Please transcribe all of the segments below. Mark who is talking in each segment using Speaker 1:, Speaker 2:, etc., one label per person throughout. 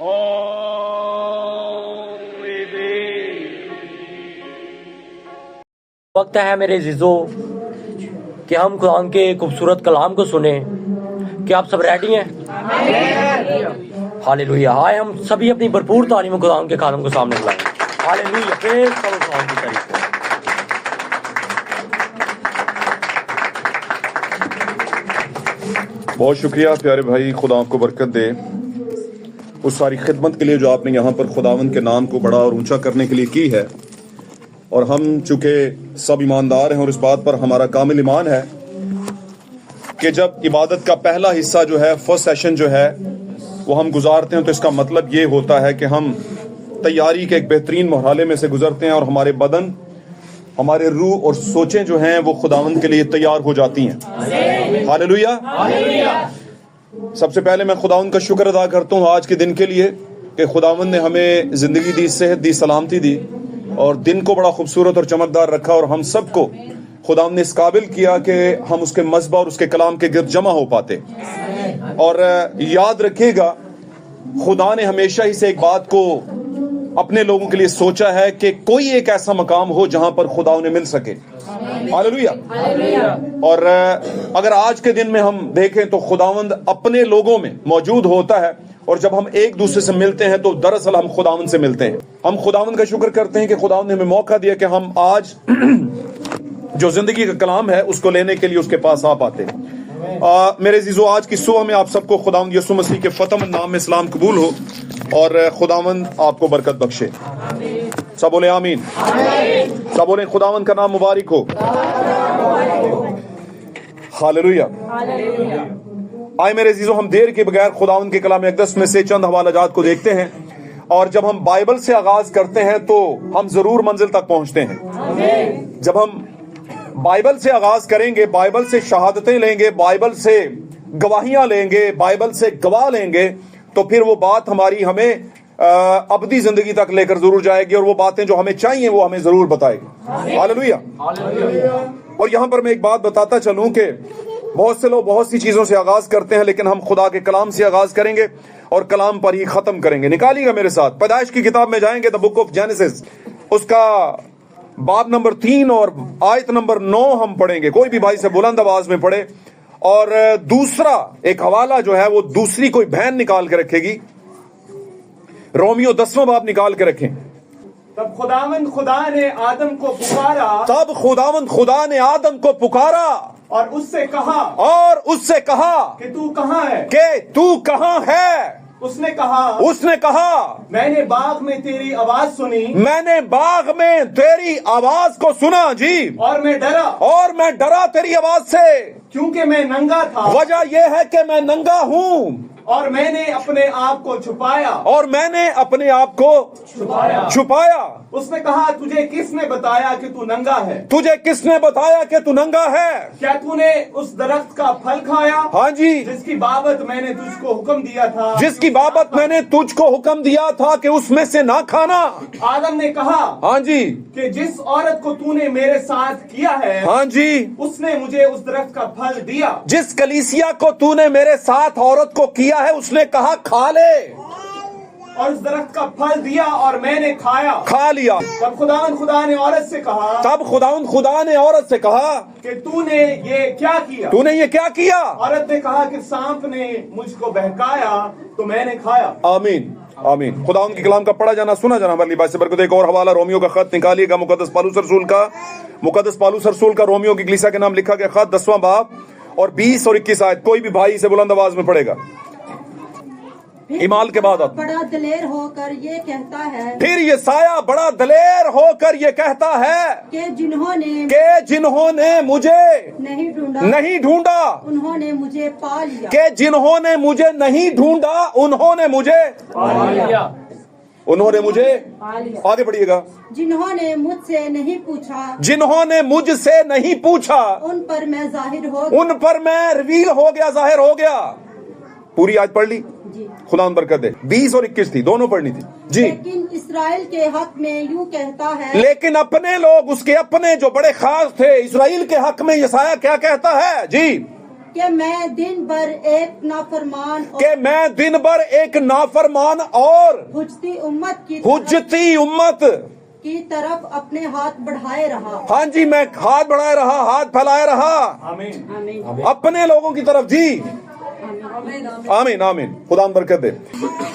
Speaker 1: وقت ہے میرے عزیزو کہ ہم قرآن کے خوبصورت کلام کو سنیں. کیا آپ سب ریڈی ہیں؟ ہاللیلویہ. آئے ہم سبھی اپنی بھرپور تعلیم و قرآن کے خادم کو سامنے لائیں. ہاللیلویہ. پریز کرو قرآن کی تعریف.
Speaker 2: بہت شکریہ پیارے بھائی، خدا آپ کو برکت دے اس ساری خدمت کے لیے جو آپ نے یہاں پر خداوند کے نام کو بڑا اور اونچا کرنے کے لیے کی ہے. اور ہم چونکہ سب ایماندار ہیں اور اس بات پر ہمارا کامل ایمان ہے کہ جب عبادت کا پہلا حصہ جو ہے، فرسٹ سیشن جو ہے وہ ہم گزارتے ہیں، تو اس کا مطلب یہ ہوتا ہے کہ ہم تیاری کے ایک بہترین مرحلے میں سے گزرتے ہیں اور ہمارے بدن، ہمارے روح اور سوچیں جو ہیں وہ خداوند کے لیے تیار ہو جاتی ہیں. ہاللیلویہ. سب سے پہلے میں خداوند کا شکر ادا کرتا ہوں آج کے دن کے لیے کہ خداوند نے ہمیں زندگی دی، صحت دی، سلامتی دی اور دن کو بڑا خوبصورت اور چمکدار رکھا، اور ہم سب کو خداوند نے اس قابل کیا کہ ہم اس کے مذبح اور اس کے کلام کے گرد جمع ہو پاتے. اور یاد رکھیے گا، خدا نے ہمیشہ ہی سے ایک بات کو اپنے لوگوں کے لیے سوچا ہے کہ کوئی ایک ایسا مقام ہو جہاں پر خدا انہیں مل سکے. ہاللیلویہ. اور اگر آج کے دن میں ہم دیکھیں تو خداوند اپنے لوگوں میں موجود ہوتا ہے، اور جب ہم ایک دوسرے سے ملتے ہیں تو دراصل ہم خداوند سے ملتے ہیں. ہم خداوند کا شکر کرتے ہیں کہ خداوند نے ہمیں موقع دیا کہ ہم آج جو زندگی کا کلام ہے اس کو لینے کے لیے اس کے پاس آ پاتے. میرے عزیزو، آج کی صبح میں آپ سب کو خداوند یسوع مسیح کے فتح مند نام میں سلام قبول ہو، اور خداوند آپ کو برکت بخشے. سب بولے آمین. سب بولے خداوند کا نام مبارک ہو. ہاللیلویہ. آئے میرے عزیزو، ہم دیر کے بغیر خداوند کے کلام اقدس میں سے چند حوالہ جات کو دیکھتے ہیں، اور جب ہم بائبل سے آغاز کرتے ہیں تو ہم ضرور منزل تک پہنچتے ہیں. جب ہم بائبل سے آغاز کریں گے، بائبل سے شہادتیں لیں گے، بائبل سے گواہیاں لیں گے، بائبل سے گواہ لیں گے، تو پھر وہ بات ہماری ہمیں ابدی زندگی تک لے کر ضرور جائے گی، اور وہ باتیں جو ہمیں چاہیے وہ ہمیں ضرور بتائے گی. ہاللیلویہ. اور یہاں پر میں ایک بات بتاتا چلوں کہ بہت سے لوگ بہت سی چیزوں سے آغاز کرتے ہیں، لیکن ہم خدا کے کلام سے آغاز کریں گے اور کلام پر ہی ختم کریں گے. نکالیے گا میرے ساتھ، پیدائش کی کتاب میں جائیں گے، دا بک آف جینیسس، اس کا باب نمبر 3 اور آیت نمبر 9 ہم پڑھیں گے. کوئی بھی بھائی سے بلند آواز میں پڑھے. اور دوسرا ایک حوالہ جو ہے وہ دوسری کوئی بہن نکال کے رکھے گی. رومیو 10واں باب نکال کے رکھیں.
Speaker 3: تب خداوند خدا نے آدم کو پکارا،
Speaker 2: تب خداوند خدا نے آدم کو پکارا
Speaker 3: اور اس سے کہا،
Speaker 2: اور اس سے کہا
Speaker 3: کہ تو کہاں ہے؟
Speaker 2: کہ تو کہاں ہے؟
Speaker 3: اس نے کہا،
Speaker 2: اس نے کہا،
Speaker 3: میں نے باغ میں تیری آواز سنی،
Speaker 2: میں نے باغ میں تیری آواز کو سنا جی،
Speaker 3: اور میں ڈرا،
Speaker 2: اور میں ڈرا تیری آواز سے،
Speaker 3: کیونکہ میں ننگا تھا،
Speaker 2: وجہ یہ ہے کہ میں ننگا ہوں،
Speaker 3: اور میں نے اپنے آپ کو چھپایا،
Speaker 2: اور میں نے اپنے آپ کو چھپایا.
Speaker 3: اس نے کہا، تجھے کس نے بتایا کہ تو ننگا ہے؟
Speaker 2: تجھے کس نے بتایا کہ تو ننگا ہے؟
Speaker 3: کیا تو نے اس درخت کا پھل کھایا
Speaker 2: ہاں جی،
Speaker 3: جس کی بابت میں نے تجھ کو حکم دیا تھا؟
Speaker 2: جس کی بابت میں نے تجھ کو حکم دیا تھا کہ اس میں سے نہ کھانا.
Speaker 3: آدم نے کہا
Speaker 2: ہاں جی،
Speaker 3: کہ جس عورت کو تو نے میرے ساتھ کیا ہے،
Speaker 2: ہاں جی،
Speaker 3: اس نے مجھے اس درخت کا پھل دیا.
Speaker 2: جس کلیسیا کو تو نے میرے ساتھ عورت کو کیا ہے اس نے کہا کھا لے،
Speaker 3: اور اس درخت کا پھل دیا اور میں نے کھایا.
Speaker 2: کھا لیا.
Speaker 3: تب خداوند خدا نے عورت سے کہا،
Speaker 2: تب خداوند خدا نے عورت سے کہا
Speaker 3: کہ تو نے یہ کیا کیا؟
Speaker 2: تو نے یہ کیا کیا؟
Speaker 3: عورت نے کہا کہ سانپ نے مجھ کو بہکایا تو میں نے کھایا.
Speaker 2: آمین آمین. خداوند کے کلام کا پڑھا جانا سنا جانا ہمارے لیے برکت. ایک اور حوالہ رومیو کا خط نکالیے گا، مقدس پالوس رسول کا رومیو کی کلیسا کے نام لکھا گیا خط 10واں باب اور 20 اور 21 آیت. کوئی بھی بھائی سے بلند آواز میں پڑھے گا. ایمال کے بعد
Speaker 4: بڑا دلیر ہو کر یہ کہتا ہے،
Speaker 2: پھر یہ سایہ بڑا دلیر ہو کر یہ کہتا ہے
Speaker 4: کہ
Speaker 2: جنہوں نے مجھے نہیں ڈھونڈا،
Speaker 4: انہوں نے مجھے پا لیا.
Speaker 2: کہ جنہوں نے مجھے نہیں ڈھونڈا انہوں نے مجھے
Speaker 3: پا لیا.
Speaker 2: انہوں نے مجھے، آگے بڑھیے گا،
Speaker 4: جنہوں نے مجھ سے نہیں پوچھا،
Speaker 2: جنہوں نے مجھ سے نہیں پوچھا،
Speaker 4: ان پر میں ظاہر ہو،
Speaker 2: ان پر میں ریویل ہو گیا، ظاہر ہو گیا. پوری آج پڑھ لی، خدا ان برکت دے. 20 اور 21 تھی، دونوں پڑھنی تھی جی.
Speaker 4: لیکن اسرائیل کے حق میں یوں کہتا ہے،
Speaker 2: لیکن اپنے لوگ، اس کے اپنے جو بڑے خاص تھے اسرائیل کے حق میں یسایہ کیا کہتا ہے جی؟
Speaker 4: कि मैं दिन भर एक नाफरमान और
Speaker 2: کہ میں دن بھر ایک نافرمان اور
Speaker 4: हुज्जती उम्मत
Speaker 2: حجتی امت
Speaker 4: की तरफ अपने हाथ बढ़ाए रहा।
Speaker 2: ہاں جی میں ہاتھ بڑھائے رہا، ہاتھ پھیلائے رہا
Speaker 3: آمین
Speaker 4: آمین
Speaker 2: اپنے لوگوں کی طرف. جی آمین آمین. خدا برکت دے.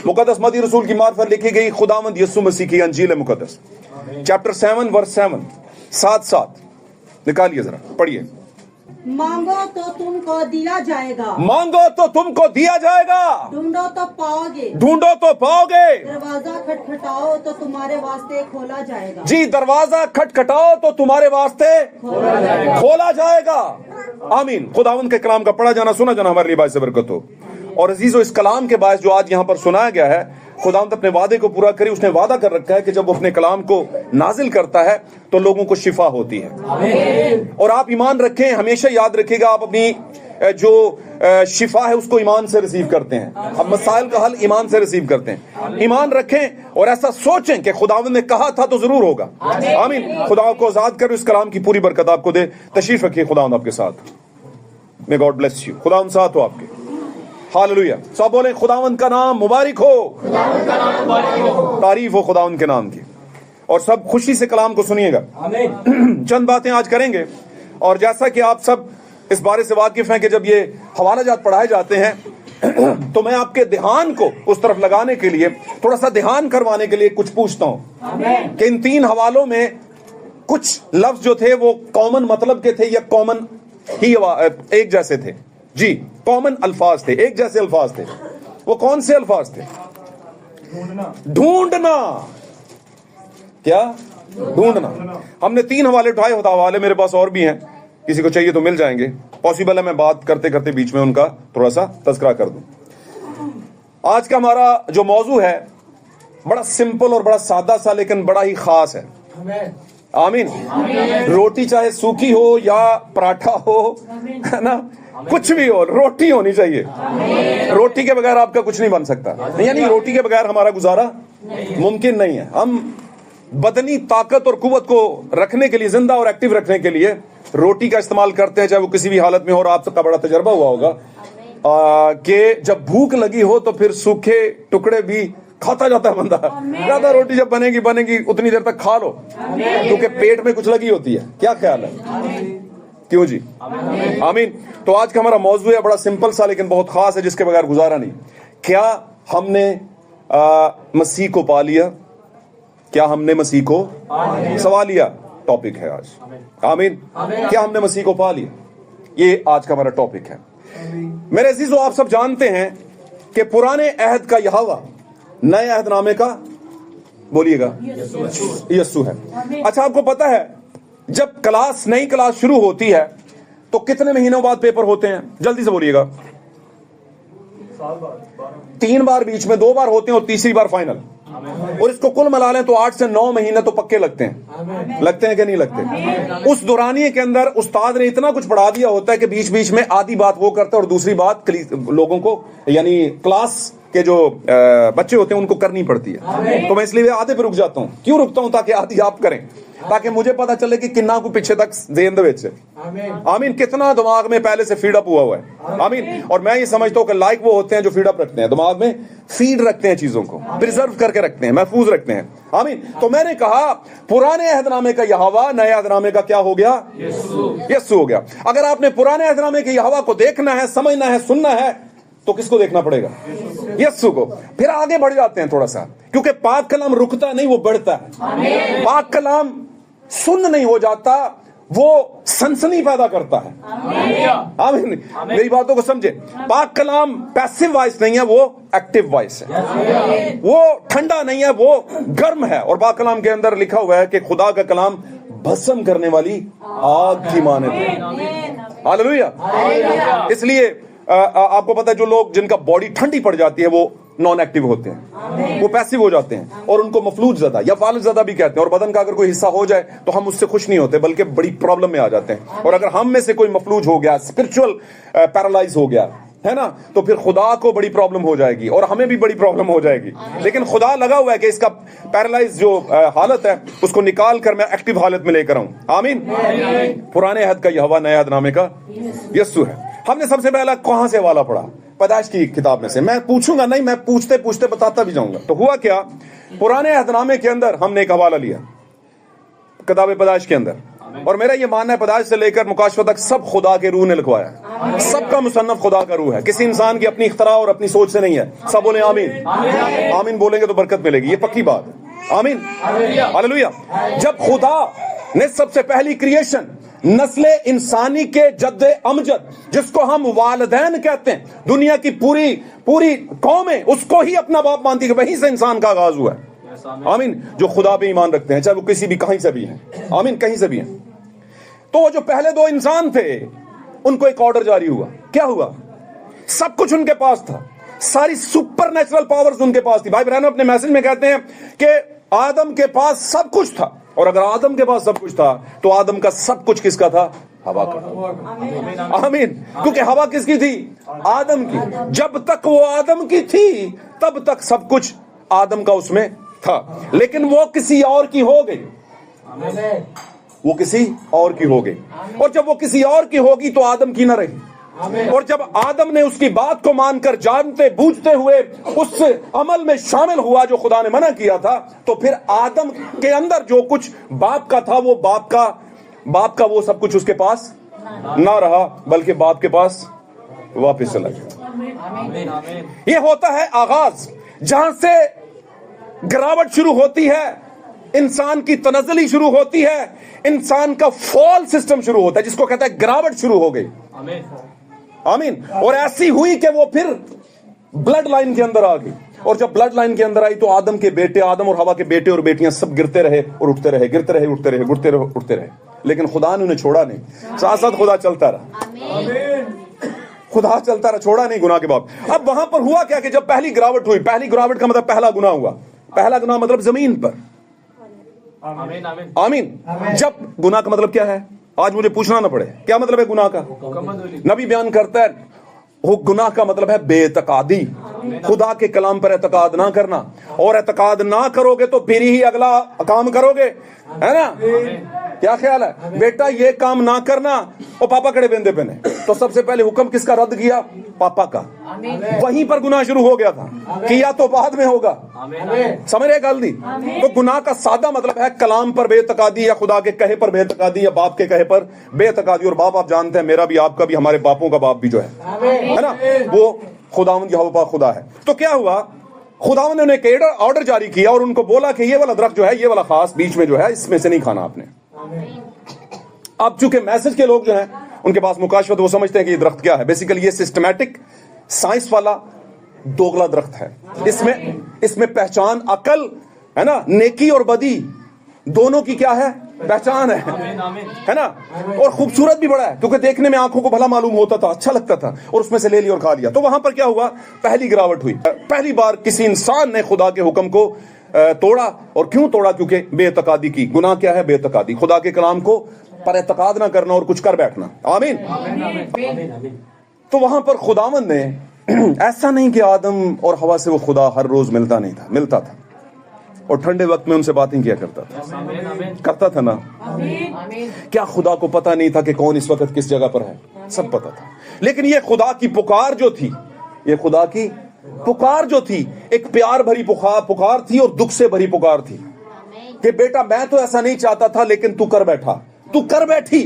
Speaker 2: مقدس مدی رسول کی معرفت لکھی گئی خداوند یسوع مسیح کی انجیل مقدس چیپٹر 7 ورس 7 7 نکالیے ذرا پڑھیے.
Speaker 4: मांगो तो तुमको दिया जाएगा,
Speaker 2: مانگو تو تم کو دیا جائے گا،
Speaker 4: ढूंढो तो पाओगे,
Speaker 2: ڈھونڈو تو پاؤ گے.
Speaker 4: दरवाजा खटखटाओ तो तुम्हारे वास्ते खोला जाएगा।
Speaker 2: جی دروازہ کھٹکھٹاؤ تو تمہارے واسطے کھولا جائے گا. آمین. خداوند کے کلام کا پڑھا جانا سنا جانا ہمارے لیے باعث برکت ہو. اور عزیزو اس کلام کے باعث جو آج یہاں پر سنایا گیا ہے، خداوند اپنے وعدے کو پورا کرے. اس نے وعدہ کر رکھا ہے کہ جب وہ اپنے کلام کو نازل کرتا ہے تو لوگوں کو شفا ہوتی ہے. اور آپ ایمان رکھیں، ہمیشہ یاد رکھیے گا، آپ اپنی جو شفا ہے اس کو ایمان سے ریسیو کرتے ہیں. اب مسائل کا حل ایمان سے ریسیو کرتے ہیں. ایمان رکھیں اور ایسا سوچیں کہ خداوند نے کہا تھا تو ضرور ہوگا. آمین. خدا آپ کو آزاد کرے، اس کلام کی پوری برکت آپ کو دے. تشریف رکھیے. خداوند آپ کے ساتھ. may God bless you. خداوند ساتھ ہو آپ کے. ہاللویا. سب بولیں خداوند کا نام مبارک ہو. تعریف ہو خداوند کے نام کی. اور سب خوشی سے کلام کو سنیے گا. چند باتیں آج کریں گے. اور جیسا کہ آپ سب اس بارے سے واقف ہیں کہ جب یہ حوالہ جات پڑھائے جاتے ہیں تو میں آپ کے دھیان کو اس طرف لگانے کے لیے، تھوڑا سا دھیان کروانے کے لیے کچھ پوچھتا ہوں کہ ان 3 حوالوں میں کچھ لفظ جو تھے وہ کامن مطلب کے تھے یا کامن ہی ایک جیسے تھے. جی کامن الفاظ تھے، ایک جیسے الفاظ تھے. وہ کون سے الفاظ تھے؟ ڈھونڈنا. کیا؟ ڈھونڈنا. ہم نے 3 حوالے اٹھائے. حوالے میرے پاس اور بھی ہیں، کسی کو چاہیے تو مل جائیں گے. پاسبل ہے میں بات کرتے کرتے بیچ میں ان کا تھوڑا سا تذکرہ کر دوں. آج کا ہمارا جو موضوع ہے بڑا سمپل اور بڑا سادہ سا لیکن بڑا ہی خاص ہے. آمین. روٹی چاہے سوکھی ہو یا پراٹھا ہو، ہے نا، کچھ بھی ہو، روٹی ہونی چاہیے. روٹی کے بغیر آپ کا کچھ نہیں بن سکتا. یعنی روٹی کے بغیر ہمارا گزارا ممکن نہیں ہے. ہم بدنی طاقت اور قوت کو رکھنے کے لیے، زندہ اور ایکٹیو رکھنے کے لیے روٹی کا استعمال کرتے ہیں، چاہے وہ کسی بھی حالت میں ہو. اور آپ سب کا بڑا تجربہ ہوا ہوگا کہ جب بھوک لگی ہو تو پھر سوکھے ٹکڑے بھی کھاتا جاتا ہے بندہ. زیادہ روٹی جب بنے گی اتنی دیر تک کھا لو کیونکہ پیٹ میں کچھ لگی ہوتی ہے. کیا خیال ہے؟ کیوں جی؟ آمین. تو آج کا ہمارا موضوع ہے بڑا سمپل سا لیکن بہت خاص ہے، جس کے بغیر گزارا نہیں. کیا ہم نے مسیح کو پا لیا؟ کیا ہم نے مسیح کو سوا لیا؟ ٹاپک ہے آج. آمین. کیا ہم نے مسیح کو پا لیا؟ یہ آج کا ہمارا ٹاپک ہے. میرے عزیزو، آپ سب جانتے ہیں کہ پرانے عہد کا یہوہ نئے عہد نامے کا، بولیے گا، یسوع ہے. اچھا، آپ کو پتا ہے جب نئی کلاس شروع ہوتی ہے تو کتنے مہینوں بعد پیپر ہوتے ہیں؟ جلدی سے بولیے گا. 3 بار، بیچ میں 2 بار ہوتے ہیں اور تیسری بار فائنل. اور اس کو کل ملا لیں تو 8 سے 9 مہینے تو پکے لگتے ہیں. لگتے ہیں کہ نہیں لگتے؟ اس دورانیے کے اندر استاد نے اتنا کچھ پڑھا دیا ہوتا ہے کہ بیچ بیچ میں آدھی بات وہ کرتا ہے اور دوسری بات لوگوں کو، یعنی کلاس کے جو بچے ہوتے ہیں ان کو کرنی پڑتی ہے. تو میں اس لیے آدھے پہ رک جاتا ہوں. کیوں رکتا ہوں؟ تاکہ آدھی آپ کریں، تاکہ مجھے پتا چلے کہ کنہ کو پیچھے تک ذہن دے وچ. آمین. کتنا دماغ میں پہلے سے فیڈ اپ ہوا ہے. آمین. اور میں یہ سمجھتا ہوں کہ لائک وہ ہوتے ہیں جو فیڈ اپ رکھتے ہیں، دماغ میں فیڈ رکھتے ہیں، چیزوں کو پرزرو کر کے رکھتے ہیں، محفوظ رکھتے ہیں. آمین. تو میں نے کہا پرانے عہد نامے کا یہوہ نئے عہد نامے کا کیا ہو گیا؟ یسوع ہو گیا. اگر آپ نے پرانے عہد نامے کے یہوہ کو دیکھنا ہے، سمجھنا ہے، سننا ہے تو کس کو دیکھنا پڑے گا؟ یسوع کو. پھر آگے بڑھ جاتے ہیں تھوڑا سا، کیونکہ پاک کلام رکتا نہیں، وہ بڑھتا ہے. پاک کلام سن نہیں ہو جاتا، وہ سنسنی پیدا کرتا ہے. آمین. میری باتوں کو سمجھے. پاک کلام پیسو وائس نہیں ہے، وہ ایکٹیو وائس ہے. وہ ٹھنڈا نہیں ہے، وہ گرم ہے. اور پاک کلام کے اندر لکھا ہوا ہے کہ خدا کا کلام بھسم کرنے والی آگ کی مانند ہے. ہاللویا. اس لیے آپ کو پتا ہے جو لوگ جن کا باڈی ٹھنڈی پڑ جاتی ہے وہ نان ایکٹیو ہوتے ہیں، وہ پیسو ہو جاتے ہیں، اور ان کو مفلوج زدہ یا فالج زدہ بھی کہتے ہیں. اور بدن کا اگر کوئی حصہ ہو جائے تو ہم اس سے خوش نہیں ہوتے بلکہ بڑی پرابلم میں آ جاتے ہیں. اور اگر ہم میں سے کوئی مفلوج ہو گیا، اسپرچول پیرالائز ہو گیا ہے نا، تو پھر خدا کو بڑی پرابلم ہو جائے گی اور ہمیں بھی بڑی پرابلم ہو جائے گی. لیکن خدا لگا ہوا ہے کہ اس کا پیرالائز جو حالت ہے اس کو نکال کر میں ایکٹیو حالت میں لے کر آؤں. آمین. پرانے عہد کا یہوہ نئے عہد نامے کا یسوع ہے. हमने सबसे पहला कहां से हवाला पढ़ा? पैदाइश की किताब में से। मैं पूछूंगा नहीं, मैं पूछते पूछते बताता भी जाऊंगा। तो हुआ क्या, पुराने अहदनामे के अंदर हमने एक हवाला लिया किताब पैदाइश के अंदर, और मेरा ये मानना है पैदाइश से लेकर मुकाशफा तक सब खुदा के रूह ने लिखवाया। सबका मुसन्नफ खुदा का रूह है, किसी इंसान की अपनी इख्तरा और अपनी सोच से नहीं है। सब बोले आमीन। आमीन बोलेंगे तो बरकत मिलेगी, ये पक्की बात है। आमीन, हालेलुया। जब खुदा ने सबसे पहली क्रिएशन नस्ले इंसानी के जद्दे अमजद, जिसको हम वालिदैन कहते हैं, दुनिया की पूरी पूरी कौमें उसको ही अपना बाप मानती है, वहीं से इंसान का आगाज हुआ है। आमीन, जो खुदा पे ईमान रखते हैं, चाहे वो किसी भी कहीं से भी हैं। आमीन, कहीं से भी हैं। तो वो जो पहले दो इंसान थे, उनको एक ऑर्डर जारी हुआ। क्या हुआ? सब कुछ उनके पास था, सारी सुपर नेचुरल पावर्स उनके पास थी। भाई बहनों, अपने मैसेज में कहते हैं कि आदम के पास सब कुछ था, और अगर आदम के पास सब कुछ था तो आदम का सब कुछ किसका था? हवा का। आमीन, क्योंकि हवा किसकी थी? आदम की। जब तक वो आदम की थी तब तक सब कुछ आदम का उसमें था, लेकिन वो किसी और की हो गई। वो किसी और की हो गई, और जब वो किसी और की होगी तो आदम की न रही। और जब आदम ने उसकी बात को मानकर जानते बूझते हुए उस अमल में शामिल हुआ जो खुदा ने मना किया था, तो फिर आदम के अंदर जो कुछ बाप का था, वो बाप का वो सब कुछ उसके पास ना रहा, बल्कि बाप के पास वापस चला गया। ये होता है आगाज, जहां से गिरावट शुरू होती है, इंसान की तनज़्ज़ुली शुरू होती है, इंसान का फॉल सिस्टम शुरू होता है, जिसको कहता है गिरावट शुरू हो गई। आमीन। और ऐसी हुई कि वो फिर ब्लड लाइन के अंदर आ गई, और जब ब्लड लाइन के अंदर आई तो आदम के बेटे, आदम और हवा के बेटे और बेटियां सब गिरते रहे और उठते रहे, गिरते रहे, उठते रहे, गिरते रहे, उठते रहे, लेकिन खुदा ने उन्हें छोड़ा नहीं। साथ साथ खुदा चलता रहा, खुदा चलता रहा, छोड़ा नहीं गुनाह के बाद। अब वहां पर हुआ क्या कि जब पहली गिरावट हुई, पहली गिरावट का मतलब पहला गुनाह हुआ। पहला गुनाह मतलब जमीन पर। आमीन, आमीन। जब गुनाह का मतलब क्या है, आज मुझे पूछना ना पड़े क्या मतलब है गुनाह का। नबी बयान करता है, वो गुनाह का मतलब है बेतकादी, खुदा के कलाम पर एतकाद ना करना, और एतकाद ना करोगे तो फिर ही अगला काम करोगे, है ना। क्या ख्याल है बेटा, ये काम ना करना, और पापा कड़े बेंदे पहने, तो सबसे पहले हुक्म किसका रद्द किया? पापा का। वहीं पर गुनाह शुरू हो गया था, किया तो बाद में होगा। समझ रहे गल दी? तो गुनाह का सादा मतलब है कलाम पर बेतकादी, या खुदा के कहे पर बेतकादी, या बाप के कहे पर बेतकादी। और बाप आप जानते हैं, मेरा भी, आपका भी, हमारे बापों का बाप भी जो है ना, वो खुदावंद यहोवा खुदा है। तो क्या हुआ, खुदावंद ने उन्हें एक ऑर्डर जारी किया और उनको बोला कि ये वाला दरख्त जो है, ये वाला खास बीच में जो है, इसमें से नहीं खाना आपने। अब चूंकि मैसेज के लोग जो हैं उनके पास मुकाशफत, वो समझते हैं कि ये दरख्त क्या है। बेसिकली ये सिस्टमैटिक साइंस वाला दोगला दरख्त है। इसमें पहचान, अकल है ना, नेकी और बदी दोनों की क्या है? पहचान है ना। और खूबसूरत भी बड़ा है, क्योंकि देखने में आंखों को भला मालूम होता था, अच्छा लगता था, और उसमें से ले लिया और खा लिया। तो वहां पर क्या हुआ, पहली गिरावट हुई। पहली बार किसी इंसान ने खुदा के हुक्म को तोड़ा। और क्यों तोड़ा? क्योंकि बेतकादी की। गुनाह क्या है? बेतकादी, खुदा के कलाम को पर एतकाद ना करना और कुछ कर बैठना। आमीन। तो वहां पर खुदावंद ने ऐसा नहीं कि आदम और हवा से वो खुदा हर रोज मिलता नहीं था, मिलता था, और ठंडे वक्त में उनसे बातें किया करता था ना। क्या खुदा को पता नहीं था कि कौन इस वक्त किस जगह पर है? सब पता था। लेकिन ये खुदा की पुकार जो थी, ये खुदा की पुकार जो थी, एक प्यार भरी पुकार थी, और दुख से भरी पुकार थी कि बेटा मैं तो ऐसा नहीं चाहता था, लेकिन तू कर बैठा, तू कर बैठी।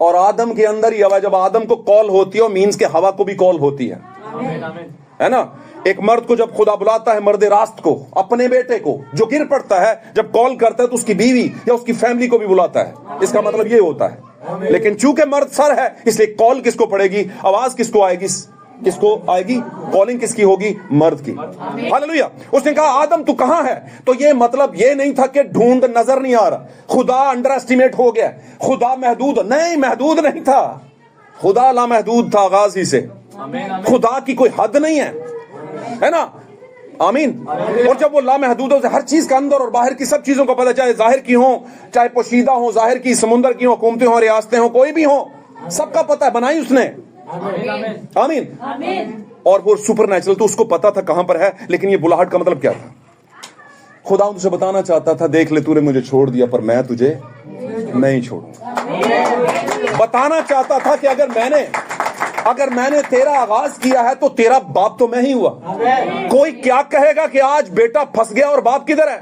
Speaker 2: और आदम के अंदर ही हवा, जब आदम को कॉल होती है, मीन्स के हवा को भी कॉल होती है ना। एक मर्द को जब खुदा बुलाता है, मर्द रास्त को, अपने बेटे को जो गिर पड़ता है, जब कॉल करता है तो उसकी बीवी या उसकी फैमिली को भी बुलाता है। इसका मतलब ये होता है। लेकिन चूंकि मर्द सर है, इसलिए कॉल किसको पड़ेगी, आवाज किसको आएगी, कॉलिंग किसकी होगी? मर्द की। हालेलुया। उसने कहा आदम तू कहां है? तो ये मतलब ये नहीं था कि ढूंढ नजर नहीं आ रहा, खुदा अंडर एस्टिमेट हो गया, खुदा महदूद नहीं, महदूद नहीं था, खुदा लामहदूद था आगाज ही से। खुदा की कोई हद नहीं है ना। आमीन। और जब वो लामहदूदों से हर चीज का अंदर और बाहर की सब चीजों का पता, चाहे जाहिर की हो, चाहे पोशीदा हो, जाहिर की, समुंदर की हो, हुकूमतें हो, रियासतें हो, कोई भी हो, सबका पता है, बनाई उसने। आमीन। और वो सुपर नेचुरल, तो उसको पता था कहां पर है। लेकिन ये बुलाहट का मतलब क्या था? खुदा उनसे बताना चाहता था, देख ले तूने मुझे छोड़ दिया, पर मैं तुझे नहीं छोड़ूंगा। بتانا چاہتا تھا کہ اگر میں نے تیرا آغاز کیا ہے تو تیرا باپ تو میں ہی ہوا. کوئی کیا کہے گا کہ آج بیٹا پھنس گیا اور باپ کدھر ہے؟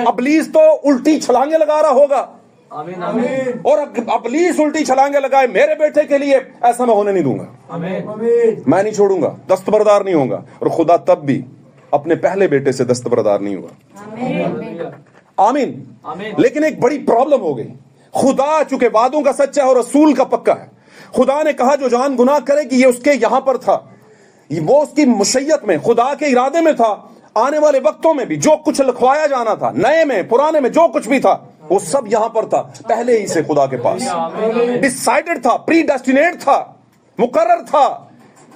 Speaker 2: ابلیس تو الٹی چھلانگیں لگا رہا ہوگا. اور ابلیس الٹی چھلانگیں لگائے میرے بیٹے کے لیے، ایسا میں ہونے نہیں دوں گا. میں نہیں چھوڑوں گا، دستبردار نہیں ہوں گا. اور خدا تب بھی اپنے پہلے بیٹے سے دستبردار نہیں ہوا. آمین. لیکن ایک بڑی پرابلم ہو گئی. خدا چونکہ وعدوں کا سچا ہے اور رسول کا پکا ہے، خدا نے کہا جو جان گناہ کرے گی، یہ اس کے یہاں پر تھا، وہ اس کی مشیت میں، خدا کے ارادے میں تھا. آنے والے وقتوں میں بھی جو کچھ لکھوایا جانا تھا، نئے میں پرانے میں جو کچھ بھی تھا، وہ سب یہاں پر تھا پہلے ہی سے خدا کے پاس. ڈیسائیڈڈ تھا، پری ڈیسٹینیٹ تھا، مقرر تھا.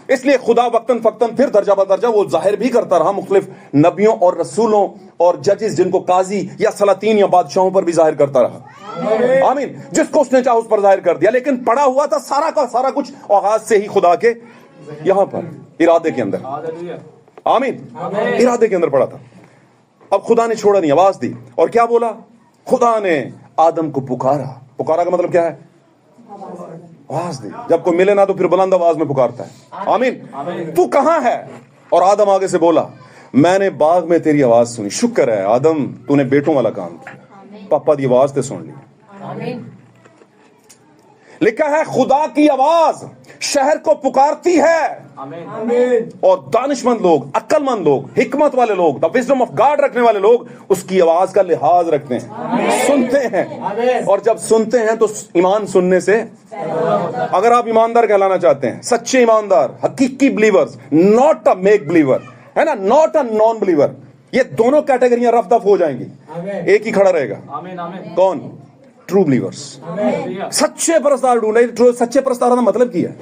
Speaker 2: اس لیے خدا وقتاً فقتاً پھر درجہ بدرجہ وہ ظاہر بھی کرتا رہا مختلف نبیوں اور رسولوں اور ججز، جن کو قاضی یا سلاطین یا بادشاہوں پر بھی ظاہر کرتا رہا. آمین. جس کو اس نے چاہا اس پر ظاہر کر دیا، لیکن پڑا ہوا تھا سارا کا سارا کچھ آغاز سے ہی خدا کے یہاں پر ارادے کے اندر. آمین. ارادے کے اندر پڑا تھا. اب خدا نے چھوڑا نہیں، آواز دی. اور کیا بولا؟ خدا نے آدم کو پکارا. پکارا کا مطلب کیا ہے؟ آواز دی. جب کوئی ملے نہ تو پھر بلند آواز میں پکارتا ہے. آمین. تو کہاں ہے؟ اور آدم آگے سے بولا میں نے باغ میں تیری آواز سنی. شکر ہے آدم، تو نے بیٹوں والا کام کیا، پاپا دی آواز تے سن لی. لکھا ہے خدا کی آواز شہر کو پکارتی ہے. اور دانشمند لوگ، عقل مند لوگ، حکمت والے لوگ، دا وزڈم آف گاڈ رکھنے والے لوگ اس کی آواز کا لحاظ رکھتے ہیں، سنتے ہیں. اور جب سنتے ہیں تو ایمان سننے سے. اگر آپ ایماندار کہلانا چاہتے ہیں، سچے ایماندار، حقیقی believers, not a make believer, ہے نا، ناٹ اے نان بلیور، یہ دونوں کیٹیگریاں رف دف ہو جائیں گی. ایک ہی کھڑا رہے گا. کون؟ True believers. سچے پرستار ڈھونڈے. سچے پرستار کا مطلب کیا ہے؟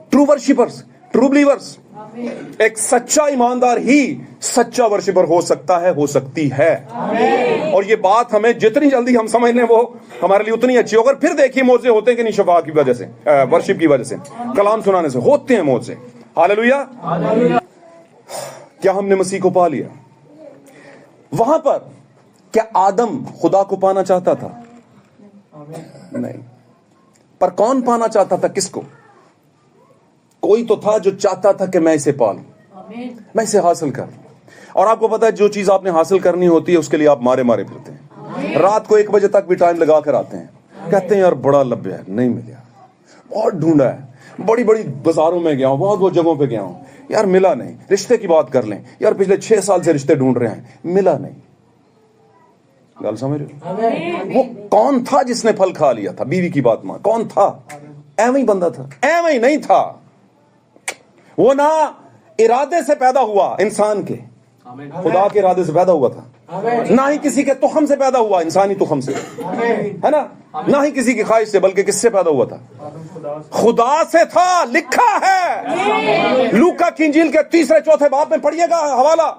Speaker 2: True worshippers, true believers. ایک سچا ایماندار ہی سچا ورشپر ہو سکتا ہے، ہو سکتی ہے. اور یہ بات ہمیں جتنی جلدی ہم سمجھ لیں وہ ہمارے لیے اتنی اچھی ہوگی. پھر دیکھیے موضوع ہوتے ہیں کہ نہیں، شفا کی وجہ سے، ورشپ کی وجہ سے، کلام سنانے سے ہوتے ہیں موضوع. ہاللیلویا. کیا ہم نے مسیح کو پا لیا؟ وہاں پر کیا آدم خدا کو پانا چاہتا تھا؟ نہیں. پر کون پانا چاہتا تھا؟ کس کو؟ کوئی تو تھا جو چاہتا تھا کہ میں اسے پالوں، میں اسے حاصل کروں. اور آپ کو پتا ہے جو چیز آپ نے حاصل کرنی ہوتی ہے اس کے لیے آپ مارے مارے پھرتے ہیں. رات کو 1 بجے تک بھی ٹائم لگا کر آتے ہیں، کہتے ہیں یار بڑا لبیا ہے، نہیں ملا، بہت ڈھونڈا ہے، بڑی بڑی بازاروں میں گیا ہوں، بہت جگہوں پہ گیا ہوں، یار ملا نہیں. رشتے کی بات کر لیں، یار پچھلے 6 سال سے رشتے ڈھونڈ رہے ہیں، ملا نہیں. گل سمجھ رہے؟ وہ کون تھا جس نے پھل کھا لیا تھا؟ بیوی کی بات مان. کون تھا؟ ایویں بندہ تھا، ایویں نہیں تھا. وہ نہ ارادے سے پیدا ہوا انسان کے، خدا کے ارادے سے پیدا ہوا تھا. نہ ہی کسی کے تخم سے پیدا ہوا، انسانی تخم سے، ہے نا. نہ ہی کسی کی خواہش سے، بلکہ کس سے پیدا ہوا تھا؟ خدا سے تھا. لکھا ہے لوکا کی انجیل کے 3-4 باب میں، پڑھیے گا حوالہ.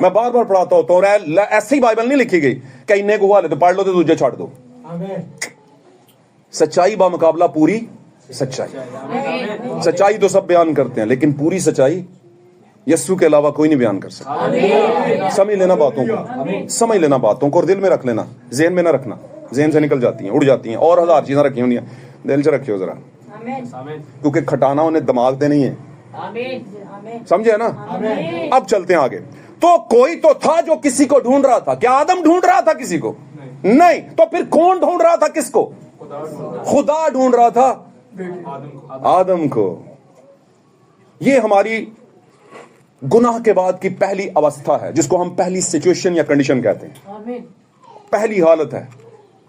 Speaker 2: میں بار بار پڑھاتا ہوتا ہوں، اور ایسی بائبل نہیں لکھی گئی کہ انہیں کو حوالے تو پڑھ لو تو دوسرے چھاڑ دو. سچائی با مقابلہ پوری سچائی. سچائی تو سب بیان کرتے ہیں، لیکن پوری سچائی یسوع کے علاوہ کوئی نہیں بیان کر سکتا. سمجھ لینا باتوں کو، سمجھ لینا باتوں کو، اور دل میں رکھ لینا، ذہن میں نہ رکھنا. ذہن سے نکل جاتی ہیں، اڑ جاتی ہیں، اور 1000 چیزیں رکھی ہوئی ہیں، دل سے رکھیو ذرا، کیونکہ کھٹانا انہیں دماغ دے نہیں ہے. سمجھے نا؟ اب چلتے ہیں آگے. تو کوئی تو تھا جو کسی کو ڈھونڈ رہا تھا. کیا آدم ڈھونڈ رہا تھا کسی کو؟ نہیں. تو پھر کون ڈھونڈ رہا تھا کس کو؟ خدا ڈھونڈ رہا تھا آدم کو. یہ ہماری گناہ کے بعد کی پہلی اوستھا ہے، جس کو ہم پہلی سچویشن یا کنڈیشن کہتے ہیں. پہلی حالت ہے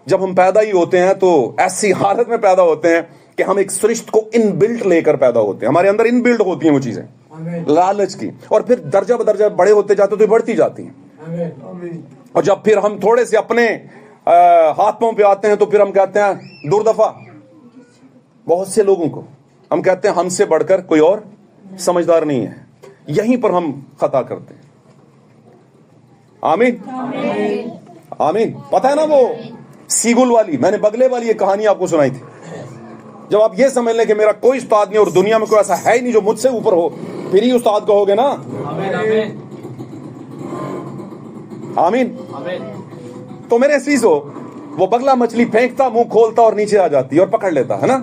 Speaker 2: جب ہم پیدا ہی ہوتے ہیں تو ایسی حالت میں پیدا ہوتے ہیں کہ ہم ایک سرشت کو ان بلٹ لے کر پیدا ہوتے ہیں. ہمارے اندر ان بلٹ ہوتی ہیں وہ چیزیں لالچ کی، اور پھر درجہ بدرجہ بڑے ہوتے جاتے تو بڑھتی جاتی ہیں. اور جب پھر ہم تھوڑے سے اپنے ہاتھ پاؤں پہ آتے ہیں تو پھر ہم کہتے ہیں دور دفعہ. بہت سے لوگوں کو ہم کہتے ہیں ہم سے بڑھ کر کوئی اور سمجھدار نہیں ہے. یہیں پر ہم خطا کرتے ہیں. آمین آمین. پتہ ہے نا وہ سیگل والی، میں نے بگلے والی یہ کہانی آپ کو سنائی تھی. جب آپ یہ سمجھ لیں کہ میرا کوئی استاد نہیں اور دنیا میں کوئی ایسا ہے ہی نہیں جو مجھ سے اوپر ہو، پھر ہی استاد کہو گے نا. آمین. تو میرے عزیزو، वो बगला मछली फेंकता, मुंह खोलता और नीचे आ जाती और पकड़ लेता है ना।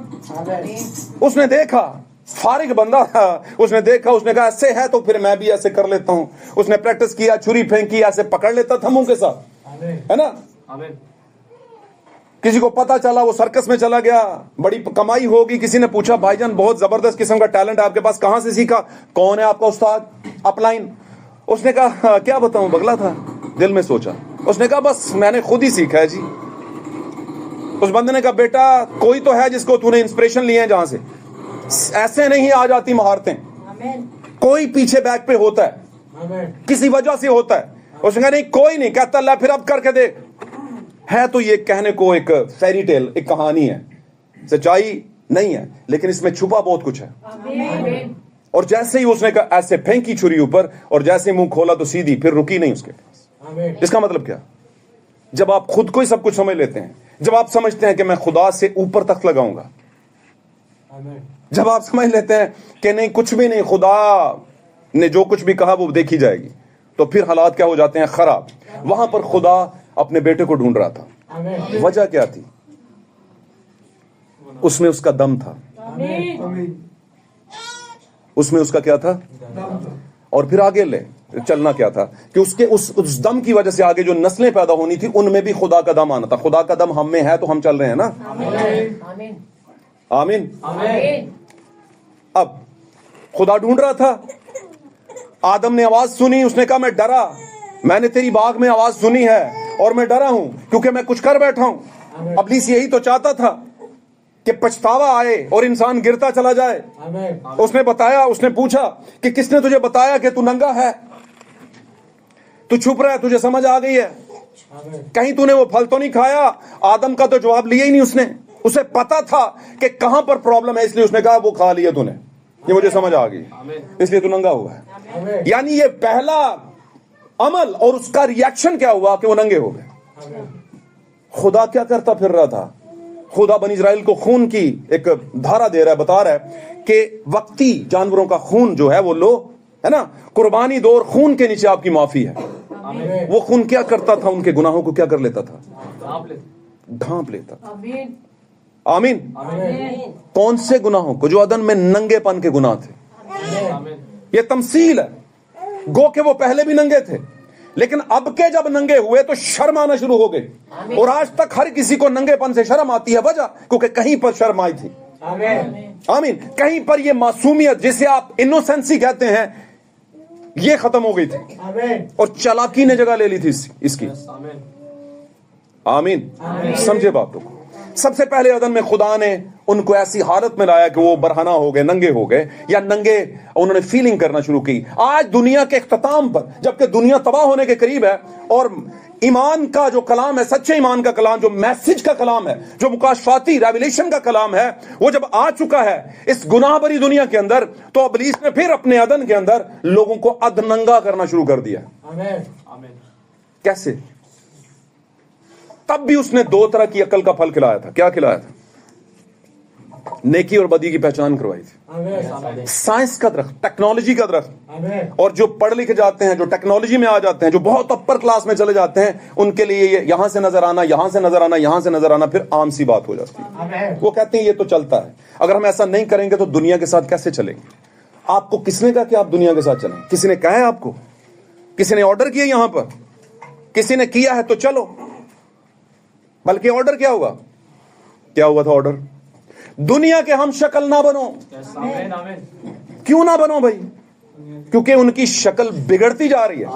Speaker 2: उसने देखा, फारिग बंदा था, उसने देखा, उसने कहा ऐसे है तो फिर मैं भी ऐसे कर लेता हूं। उसने प्रैक्टिस किया, छुरी फेंकी, ऐसे पकड़ लेता था मुंह के साथ, है ना। किसी को पता चला, वो सर्कस में चला गया, बड़ी कमाई होगी। किसी ने पूछा भाईजान बहुत जबरदस्त किस्म का टैलेंट है आपके पास, कहां से सीखा, कौन है आपका उस्ताद, अपलाइन। उसने कहा क्या बताऊं, बगला था। दिल में सोचा, उसने कहा बस मैंने खुद ही सीखा है जी। उस बंदे ने कहा बेटा कोई तो है जिसको तूने इंस्पिरेशन लिए हैं, जहां से ऐसे नहीं आ जाती महारतें, कोई पीछे बैक पे होता है, किसी वजह से होता है। उसने कहा नहीं कोई नहीं। कहता ला फिर अब करके देख। है तो ये कहने को एक फेरी टेल, एक कहानी है, सच्चाई नहीं है, लेकिन इसमें छुपा बहुत कुछ है। और जैसे ही उसने कहा ऐसे फेंकी छुरी ऊपर, और जैसे मुंह खोला तो सीधी, फिर रुकी नहीं उसके पास। इसका मतलब क्या, जब आप खुद को ही सब कुछ समझ लेते हैं, जब आप समझते हैं कि मैं खुदा से ऊपर तक लगाऊंगा, जब आप समझ लेते हैं कि नहीं कुछ भी नहीं, खुदा ने जो कुछ भी कहा वो देखी जाएगी, तो फिर हालात क्या हो जाते हैं, खराब। वहां पर खुदा अपने बेटे को ढूंढ रहा था। वजह क्या थी, उसमें उसका दम था, उसमें उसका क्या था, और फिर आगे ले चलना क्या था कि उसके उस दम की वजह से आगे जो नस्लें पैदा होनी थी उनमें भी खुदा का दम आना था। खुदा का दम हम में है तो हम चल रहे हैं ना। आमीन। अब खुदा ढूंढ रहा था, आदम ने आवाज सुनी, उसने कहा मैं डरा, मैंने तेरी बाग में आवाज सुनी है और मैं डरा हूं क्योंकि मैं कुछ कर बैठा हूं। इब्लीस यही तो चाहता था कि पछतावा आए और इंसान गिरता चला जाए। उसने बताया, उसने पूछा कि किसने तुझे बताया कि तू नंगा है, तू छुप रहा है, तुझे समझ आ गई है, कहीं तूने वो फल तो नहीं खाया। आदम का तो जवाब लिया ही नहीं उसने, उसे पता था कि कहां पर प्रॉब्लम है, इसलिए उसने कहा वो खा लिया तूने, ये मुझे समझ आ गई, इसलिए तू नंगा हुआ है। यानी ये पहला अमल, और उसका रिएक्शन क्या हुआ कि वो नंगे हो गए। खुदा क्या करता फिर रहा था, खुदा बनी इस्राएल को खून की एक धारा दे रहा है, बता रहा है कि वक्ती जानवरों का खून जो है वो लो, है ना, कुर्बानी दो और खून के नीचे आपकी माफी है। वो खून क्या करता था, उनके गुनाहों को क्या कर लेता था, ढांप लेता था। आमीन। कौन से गुनाहों को, जो अदन में नंगेपन के गुनाह थे। ये तमसील है, गो के वो पहले भी नंगे थे, लेकिन अब के जब नंगे हुए तो शर्म आना शुरू हो गई। और आज तक हर किसी को नंगेपन से शर्म आती है, वजह क्योंकि कहीं पर शर्म आई थी। आमीन। कहीं पर ये मासूमियत जिसे आप इनोसेंसी कहते हैं, ये खत्म हो गई थी और चालाकी ने जगह ले ली थी इसकी। आमीन। समझे बातों को। सबसे पहले अदन में खुदा ने उनको ऐसी हालत में लाया कि वो बरहना हो गए, नंगे हो गए, या नंगे उन्होंने फीलिंग करना शुरू की। आज दुनिया के इख्तिताम पर, जबकि दुनिया तबाह होने के करीब है, और ईमान का जो कलाम है, सच्चे ईमान का कलाम, जो मैसेज का कलाम है, जो मुकाशफाती रेवलेशन का कलाम है, वो जब आ चुका है इस गुनाह भरी दुनिया के अंदर, तो इब्लीस ने फिर अपने अदन के अंदर लोगों को अधनंगा करना शुरू कर दिया। कैसे? तब भी उसने दो तरह की अकल का फल खिलाया था। क्या खिलाया था? नेकी और बदी की पहचान करवाई थी। साइंस का दरख्त, टेक्नोलॉजी का दरख्त। और जो पढ़ लिखे जाते हैं, जो टेक्नोलॉजी में आ जाते हैं, जो बहुत अपर क्लास में चले जाते हैं, उनके लिए ये यहां से नजर आना, यहां से नजर आना, यहां से नजर आना फिर आम सी बात हो जाती है। वो कहते हैं ये तो चलता है, अगर हम ऐसा नहीं करेंगे तो दुनिया के साथ कैसे चलेंगे? आपको किसने कहा कि आप दुनिया के साथ चलें? किसी ने कहा है आपको? किसी ने ऑर्डर किया? यहां पर किसी ने किया है तो चलो। बल्कि ऑर्डर क्या हुआ? क्या हुआ था ऑर्डर? दुनिया के हम शक्ल ना बनो। क्यों ना बनो भाई? क्योंकि उनकी शक्ल बिगड़ती जा रही है।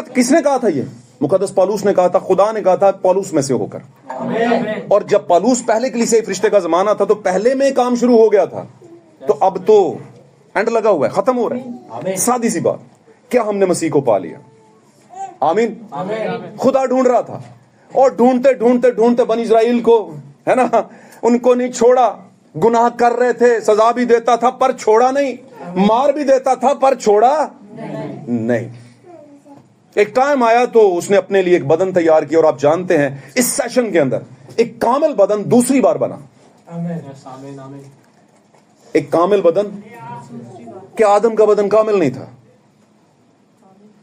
Speaker 2: किसने कहा था? ये मुकद्दस पौलुस ने कहा था, खुदा ने कहा था पौलुस में से होकर। और जब पौलुस पहले कलीसिया फरिश्ते का जमाना था तो पहले में काम शुरू हो गया था, तो अब तो एंड लगा हुआ है, खत्म हो रहा है। सादी सी बात, क्या हमने मसीह को पा लिया? आमीन। खुदा ढूंढ रहा था, और ढूंढते ढूंढते ढूंढते बनी इस्राएल को, है ना, उनको नहीं छोड़ा। गुनाह कर रहे थे, सजा भी देता था पर छोड़ा नहीं, मार भी देता था पर छोड़ा नहीं। एक टाइम आया तो उसने अपने लिए एक बदन तैयार किया, और आप जानते हैं इस सेशन के अंदर एक कामिल बदन दूसरी बार बना। एक कामिल बदन। क्या आदम का बदन कामिल नहीं था?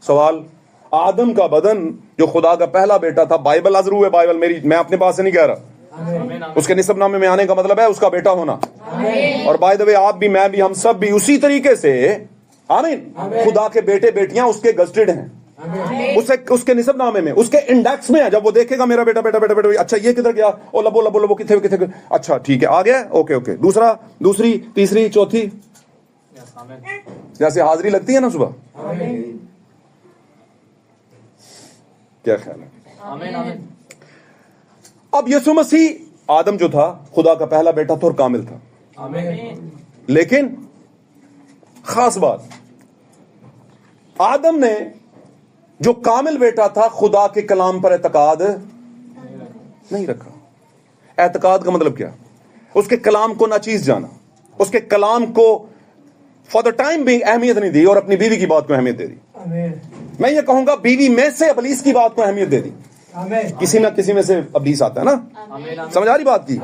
Speaker 2: सवाल, आदम का बदन जो खुदा का पहला बेटा था, बाइबल अजरू है, बाइबल मेरी, मैं अपने पास से नहीं कह रहा, उसके निसब नामे में आने का मतलब है उसका बेटा होना। और बाय द वे आप भी, मैं भी, हम सब भी उसी तरीके से आमीन खुदा के बेटे बेटियां उसके गस्टेड हैं, उसके निसब नामे में, उसके इंडेक्स में है। जब वो देखेगा मेरा बेटा बेटा बेटा बेटा, अच्छा ये किधर गया, ओ लबो लबो लबो, किथे किथे, अच्छा ठीक है आ गया, ओके ओके, दूसरा, दूसरी, तीसरी, चौथी, जैसे हाजिरी लगती है ना सुबह। क्या ख्याल है? अब यीशु मसीह आदम जो था खुदा का पहला बेटा था और कामिल था, लेकिन खास बात, आदम ने जो कामिल बेटा था खुदा के कलाम पर एतकाद नहीं रखा। एतकाद का मतलब क्या? उसके कलाम को नाचीज जाना, उसके कलाम को फॉर द टाइम भी अहमियत नहीं दी और अपनी बीवी की बात को अहमियत दे दी। मैं ये कहूंगा बीवी में से अबलीस की बात को अहमियत दे दी। किसी ना किसी में से अबलीस आता है ना, समझ आ रही बात की?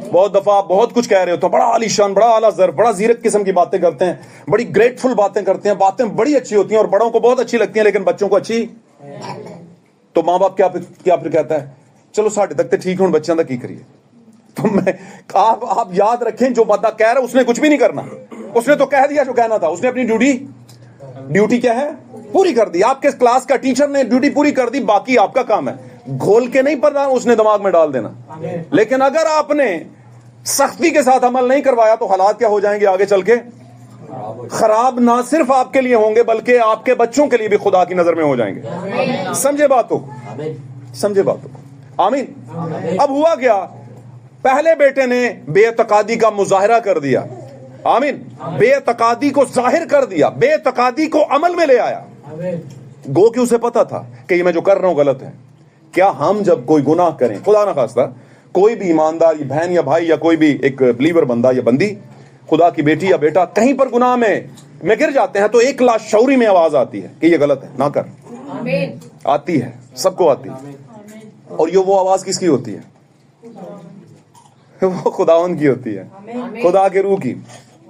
Speaker 2: बहुत दफा बहुत कुछ कह रहे हो तो बड़ा आलीशान, बड़ा आला ज़र्फ, बड़ा जीरक किस्म की बातें करते हैं, बड़ी ग्रेटफुल बातें करते हैं, बातें बड़ी अच्छी होती हैं और बड़ों को बहुत अच्छी लगती हैं, लेकिन बच्चों को अच्छी, तो माँ बाप क्या फिर कहता है, चलो साढ़े तक तो ठीक हूं, बच्चों का की करिए। तो मैं आप याद रखें, जो बंदा कह रहा है उसने कुछ भी नहीं करना, उसने तो कह दिया जो कहना था, उसने अपनी ड्यूटी क्या है पूरी कर दी। आपके क्लास का टीचर ने ड्यूटी पूरी कर दी, बाकी आपका काम है घोल के नहीं पढ़ना, उसने दिमाग में डाल देना। लेकिन अगर आपने सख्ती के साथ अमल नहीं करवाया तो हालात क्या हो जाएंगे आगे चल के? खराब ना सिर्फ आपके लिए होंगे बल्कि आपके बच्चों के लिए भी खुदा की नजर में हो जाएंगे। समझे बातों को? समझे बातों को? आमीन। अब हुआ क्या, पहले बेटे ने बेतकादी का मुजाहिरा कर दिया, आमीन, बेतकादी को जाहिर कर दिया, बेतकादी को अमल में ले आया। गो कि उसे पता था कि ये मैं जो कर रहा हूं गलत है। क्या हम जब कोई गुनाह करें, खुदा ना खास्ता, कोई भी ईमानदार बहन या भाई या कोई भी एक बिलीवर बंदा या बंदी, खुदा की बेटी या बेटा कहीं पर गुनाह में गिर जाते हैं तो एक लाशऊरी में आवाज आती है कि ये गलत है, ना कर। आती है, सबको आती है। और ये वो आवाज किसकी होती है? वो खुदावन की होती है, खुदा के रूह की,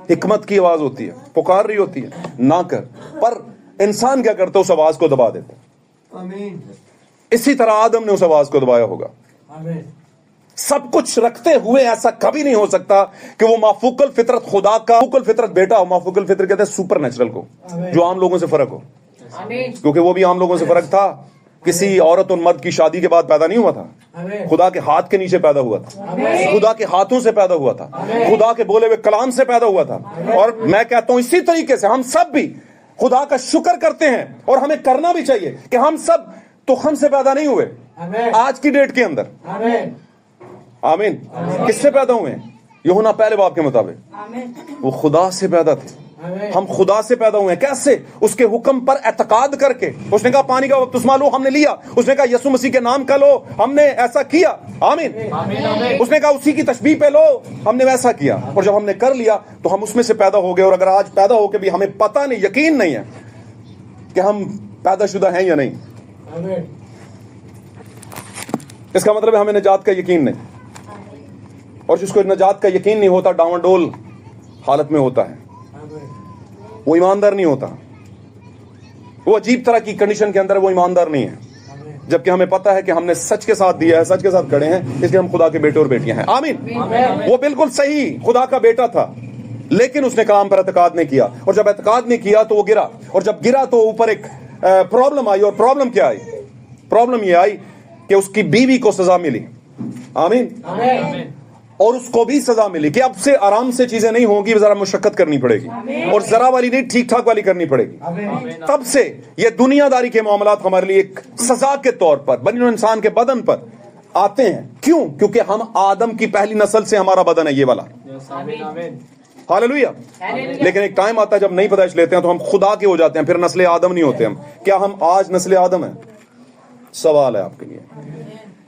Speaker 2: हिकमत की आवाज होती है, पुकार रही होती है ना कर। पर इंसान क्या करता है? उस आवाज को दबा देता है। इसी तरह आदम ने उस आवाज को दबाया होगा। सब कुछ रखते हुए ऐसा कभी नहीं हो सकता कि वो माफूकल फितरत खुदा का माफूकल फितरत बेटा हो। माफूकल फितरत कहते हैं सुपर नेचुरल को, जो आम लोगों से फर्क हो, क्योंकि वो भी आम लोगों से फर्क था। किसी औरत और मर्द की शादी के बाद पैदा नहीं हुआ था, खुदा के हाथ के नीचे पैदा हुआ था, खुदा के हाथों से पैदा हुआ था, खुदा के बोले हुए कलाम से पैदा हुआ था। और मैं कहता हूं इसी तरीके से हम सब भी खुदा का शुक्र करते हैं और हमें करना भी चाहिए कि हम सब तुखम से पैदा नहीं हुए आज की डेट के अंदर। आमीन। किससे पैदा हुए? यूहन्ना पहले बाब के मुताबिक वो खुदा से पैदा थे। हम खुदा से पैदा हुए हैं। कैसे? उसके हुक्म पर एतकाद करके। उसने कहा पानी का बपतिस्मा लो, हमने लिया। उसने कहा यीशु मसीह के नाम का लो, हमने ऐसा किया। आमीन। उसने कहा उसी की तशबीह पे लो, हमने वैसा किया। और जब हमने कर लिया तो हम उसमें से पैदा हो गए। और अगर आज पैदा होके भी हमें पता नहीं, यकीन नहीं है कि हम पैदाशुदा हैं या नहीं, इसका मतलब है हमें निजात का यकीन नहीं। और जिसको निजात का यकीन नहीं होता, डावाडोल हालत में होता है, वो ईमानदार नहीं होता। वो अजीब तरह की कंडीशन के अंदर वो ईमानदार नहीं है। जबकि हमें पता है कि हमने सच के साथ दिया है, सच के साथ खड़े हैं, इसलिए हम खुदा के बेटे और बेटियां हैं। आमीन। वो बिल्कुल सही खुदा का बेटा था, लेकिन उसने कलाम पर एतकाद नहीं किया। और जब एतकाद नहीं किया तो वो गिरा। और जब गिरा तो ऊपर एक प्रॉब्लम आई। और प्रॉब्लम क्या आई? प्रॉब्लम ये आई कि उसकी बीवी को सजा मिली। आमीन। और उसको भी सजा मिली कि अब से आराम से चीजें नहीं होंगी, जरा मुशक्कत करनी पड़ेगी। और जरा वाली नहीं, ठीक ठाक वाली करनी पड़ेगी। तब से ये दुनियादारी के मामलात हमारे लिए एक सजा के तौर पर बनी इंसान के बदन पर आते हैं। क्यों? क्योंकि हम आदम की पहली नस्ल से हमारा बदन है ये वाला। हालेलुया। लेकिन एक टाइम आता है जब नहीं पैदाइश लेते हैं तो हम खुदा के हो जाते हैं, फिर नस्ल आदम नहीं होते हम। क्या हम आज नस्ल आदम है? सवाल है आपके लिए।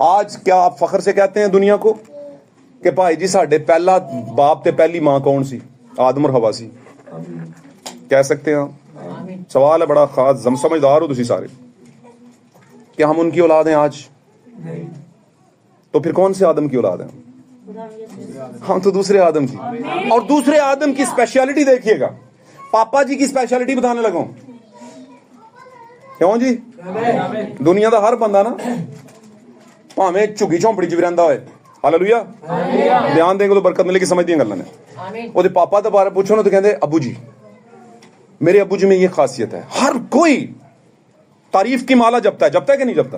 Speaker 2: आज क्या आप फख्र से कहते हैं दुनिया को कि भाई जी साढ़े पहला बाप ते पहली मां कौन सी? आदम और हवा सी। कह सकते हैं आप? सवाल है बड़ा खास। समझदार हो तुसी सारे। क्या हम उनकी औलाद हैं आज? तो फिर कौन से आदम की औलाद हैं? हम तो दूसरे आदम की। और दूसरे आदम की स्पेशलिटी देखिएगा। पापा जी की स्पेशलिटी बताने लगा। ਕਿਉਂ ਜੀ? ਦੁਨੀਆ ਦਾ ਹਰ ਬੰਦਾ ਨਾ ਭਾਵੇਂ ਝੁੱਗੀ ਝੌਂਪੜੀ 'ਚ ਵੀ ਰਹਿੰਦਾ ਹੋਏ, ਹਾਲੇਲੂਇਆ, ਧਿਆਨ ਦੇਂਗੇ ਤਾਂ ਬਰਕਤ ਮਿਲੇਗੀ। ਸਮਝਦੀਆਂ ਗੱਲਾਂ ਨੇ। ਉਹਦੇ ਪਾਪਾ ਦੇ ਬਾਰੇ ਪੁੱਛੋ ਨਾ तो कहते अबू जी, मेरे अबू जी में ये खासियत है। हर कोई तारीफ की माला जपता है कि नहीं जपता?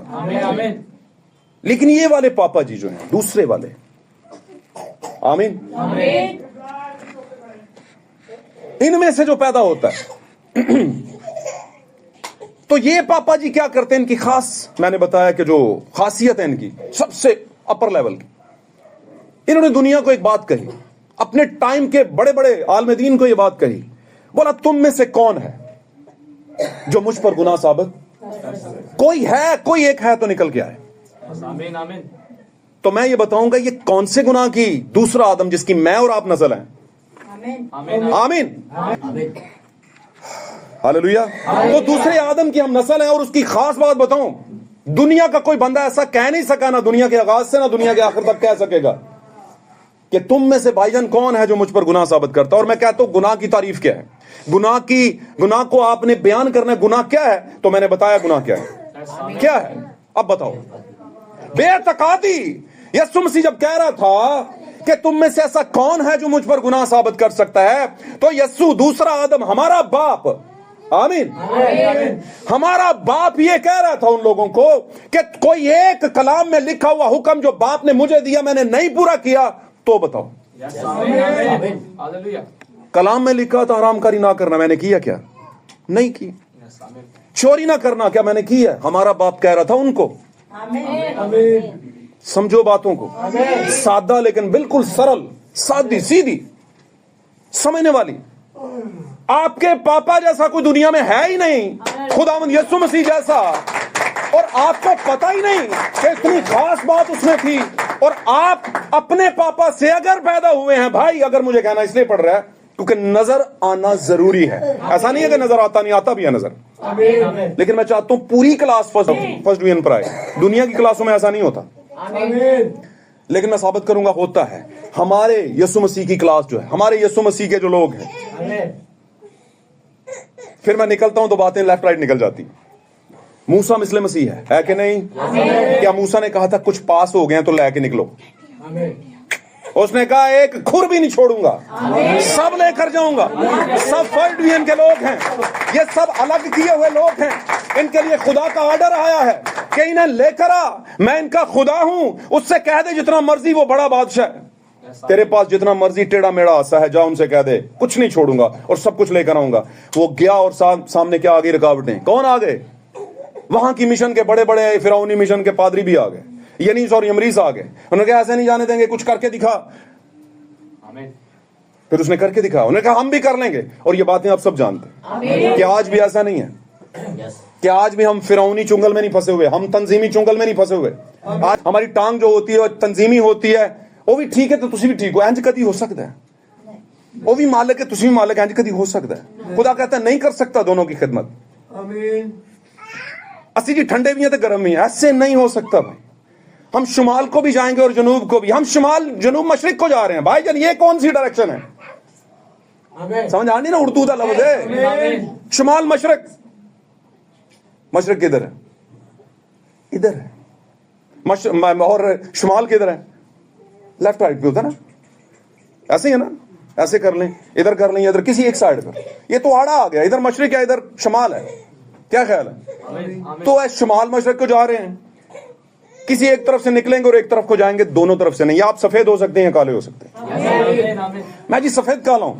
Speaker 2: लेकिन ये वाले पापा जी जो हैं, दूसरे वाले, आमीन, इनमें से जो पैदा होता है तो ये पापा जी क्या करते हैं? इनकी खास, मैंने बताया कि जो खासियत है इनकी सबसे अपर लेवल की, इन्होंने दुनिया को एक बात कही, अपने टाइम के बड़े बड़े आलम दीन को ये बात कही, बोला तुम में से कौन है जो मुझ पर गुनाह साबित, कोई है, कोई एक है तो निकल के आए।
Speaker 3: आमीन आमीन।
Speaker 2: तो मैं ये बताऊंगा ये कौन से गुनाह की दूसरा आदम जिसकी मैं और आप नस्ल हैं।
Speaker 3: आमीन
Speaker 2: आमीन, हालेलुया। तो दूसरे आदम की हम नस्ल हैं। और उसकी खास बात बताऊं, दुनिया का कोई बंदा ऐसा कह नहीं सका, ना दुनिया के आगाज से ना दुनिया के आखिर तक कह सकेगा कि तुम में से भाईजान कौन है जो मुझ पर गुनाह साबित करता। और मैं कहता हूं गुनाह की तारीफ क्या है, गुनाह को आपने बयान करना है। गुनाह क्या है? तो मैंने बताया गुनाह क्या है। क्या है? अब बताओ। बेतकादी यीशु मसीह जब कह रहा था कि तुम में से ऐसा कौन है जो मुझ पर गुनाह साबित कर सकता है, तो यीशु दूसरा आदम, हमारा बाप, आमीन, हमारा बाप ये कह रहा था उन लोगों को कि कोई एक कलाम में लिखा हुआ हुक्म जो बाप ने मुझे दिया मैंने नहीं पूरा किया, तो बताओ। कलाम में लिखा था हरामकारी ना करना, मैंने किया क्या? नहीं की। चोरी ना करना, क्या मैंने की है? हमारा बाप कह रहा था उनको। समझो बातों को, सादा लेकिन बिल्कुल सरल, सादी सीधी, समझने वाली। आपके पापा जैसा कोई दुनिया में है ही नहीं, खुदावंद यीशु मसीह जैसा। और आपको पता ही नहीं कि इतनी खास बात उसमें थी। और आप अपने पापा से अगर पैदा हुए हैं, भाई अगर मुझे कहना इसलिए पड़ रहा है क्योंकि नजर आना जरूरी है। ऐसा नहीं है कि नजर आता नहीं, आता भी है नजर। लेकिन मैं चाहता हूं पूरी क्लास फर्स्ट डिवीजन पर आए। दुनिया की क्लासों में ऐसा नहीं होता, लेकिन मैं साबित करूंगा होता है। हमारे यीशु मसीह की क्लास जो है, हमारे यीशु मसीह के जो लोग हैं, फिर मैं निकलता हूं तो बातें लेफ्ट राइट निकल जाती। मूसा मिस्ले मसीह है कि नहीं? क्या मूसा ने कहा था कुछ पास हो गए तो लेके निकलो? उसने कहा एक खुर भी नहीं छोड़ूंगा, सब लेकर जाऊंगा। सब फर्स्ट डिवीजन के लोग हैं, ये सब अलग किए हुए लोग हैं। इनके लिए खुदा का ऑर्डर आया है कि इन्हें लेकर आ, मैं इनका खुदा हूं। उससे कह दे जितना मर्जी वो बड़ा बादशाह है, तेरे पास जितना मर्जी टेढ़ा मेढ़ा आसा है, जा उनसे कह दे कुछ नहीं छोड़ूंगा और सब कुछ लेकर आऊंगा। वो गया और सामने क्या आ गई रुकावटें? कौन आ गए? वहां की मिशन के बड़े बड़े फिरौनी मिशन के पादरी भी आ गए, यनीस और यमरीस आ गए। उन्होंने कहा ऐसे नहीं जाने देंगे, कुछ करके दिखा। फिर उसने करके दिखा, उन्होंने कहा हम भी कर लेंगे। और ये बातें आप सब जानते हैं कि आज भी ऐसा नहीं है कि आज भी हम फिरौनी चुंगल में नहीं फंसे हुए, हम तंजीमी चुंगल में नहीं फंसे हुए। आज हमारी टांग जो होती है वो तंजीमी होती है, वो भी ठीक है तो तुसी भी ठीक हो। इंज कदी हो सकता है, वो भी मालिक है तुसी भी मालिक, इंज कदी हो सकता है? खुदा कहता है नहीं कर सकता दोनों की खिदमत। असी जी ठंडे भी हैं तो गर्म भी हैं, ऐसे नहीं हो सकता भाई। हम शुमाल को भी जाएंगे और जनूब को भी। हम शुमाल जनूब मशरिक को जा रहे हैं भाई जान, ये कौन सी डायरेक्शन है? समझ आ नहीं ना, उर्दू का लफ्ज है शुमाल मशरक। मशरक किधर है? इधर है। और शुमाल किधर है? लेफ्ट राइट पे होता ना, ऐसे ही है ना। ऐसे कर लें, इधर कर लें, इधर किसी एक साइड पर। ये तो आड़ा आ गया, इधर मशरिक है इधर शुमाल है। क्या ख्याल है? तो ऐसे शुमाल मशरक को जा रहे हैं, किसी एक तरफ से निकलेंगे और एक तरफ को जाएंगे, दोनों तरफ से नहीं। आप सफेद हो सकते हैं, काले हो सकते हैं। मैं जी सफेद काला हूं।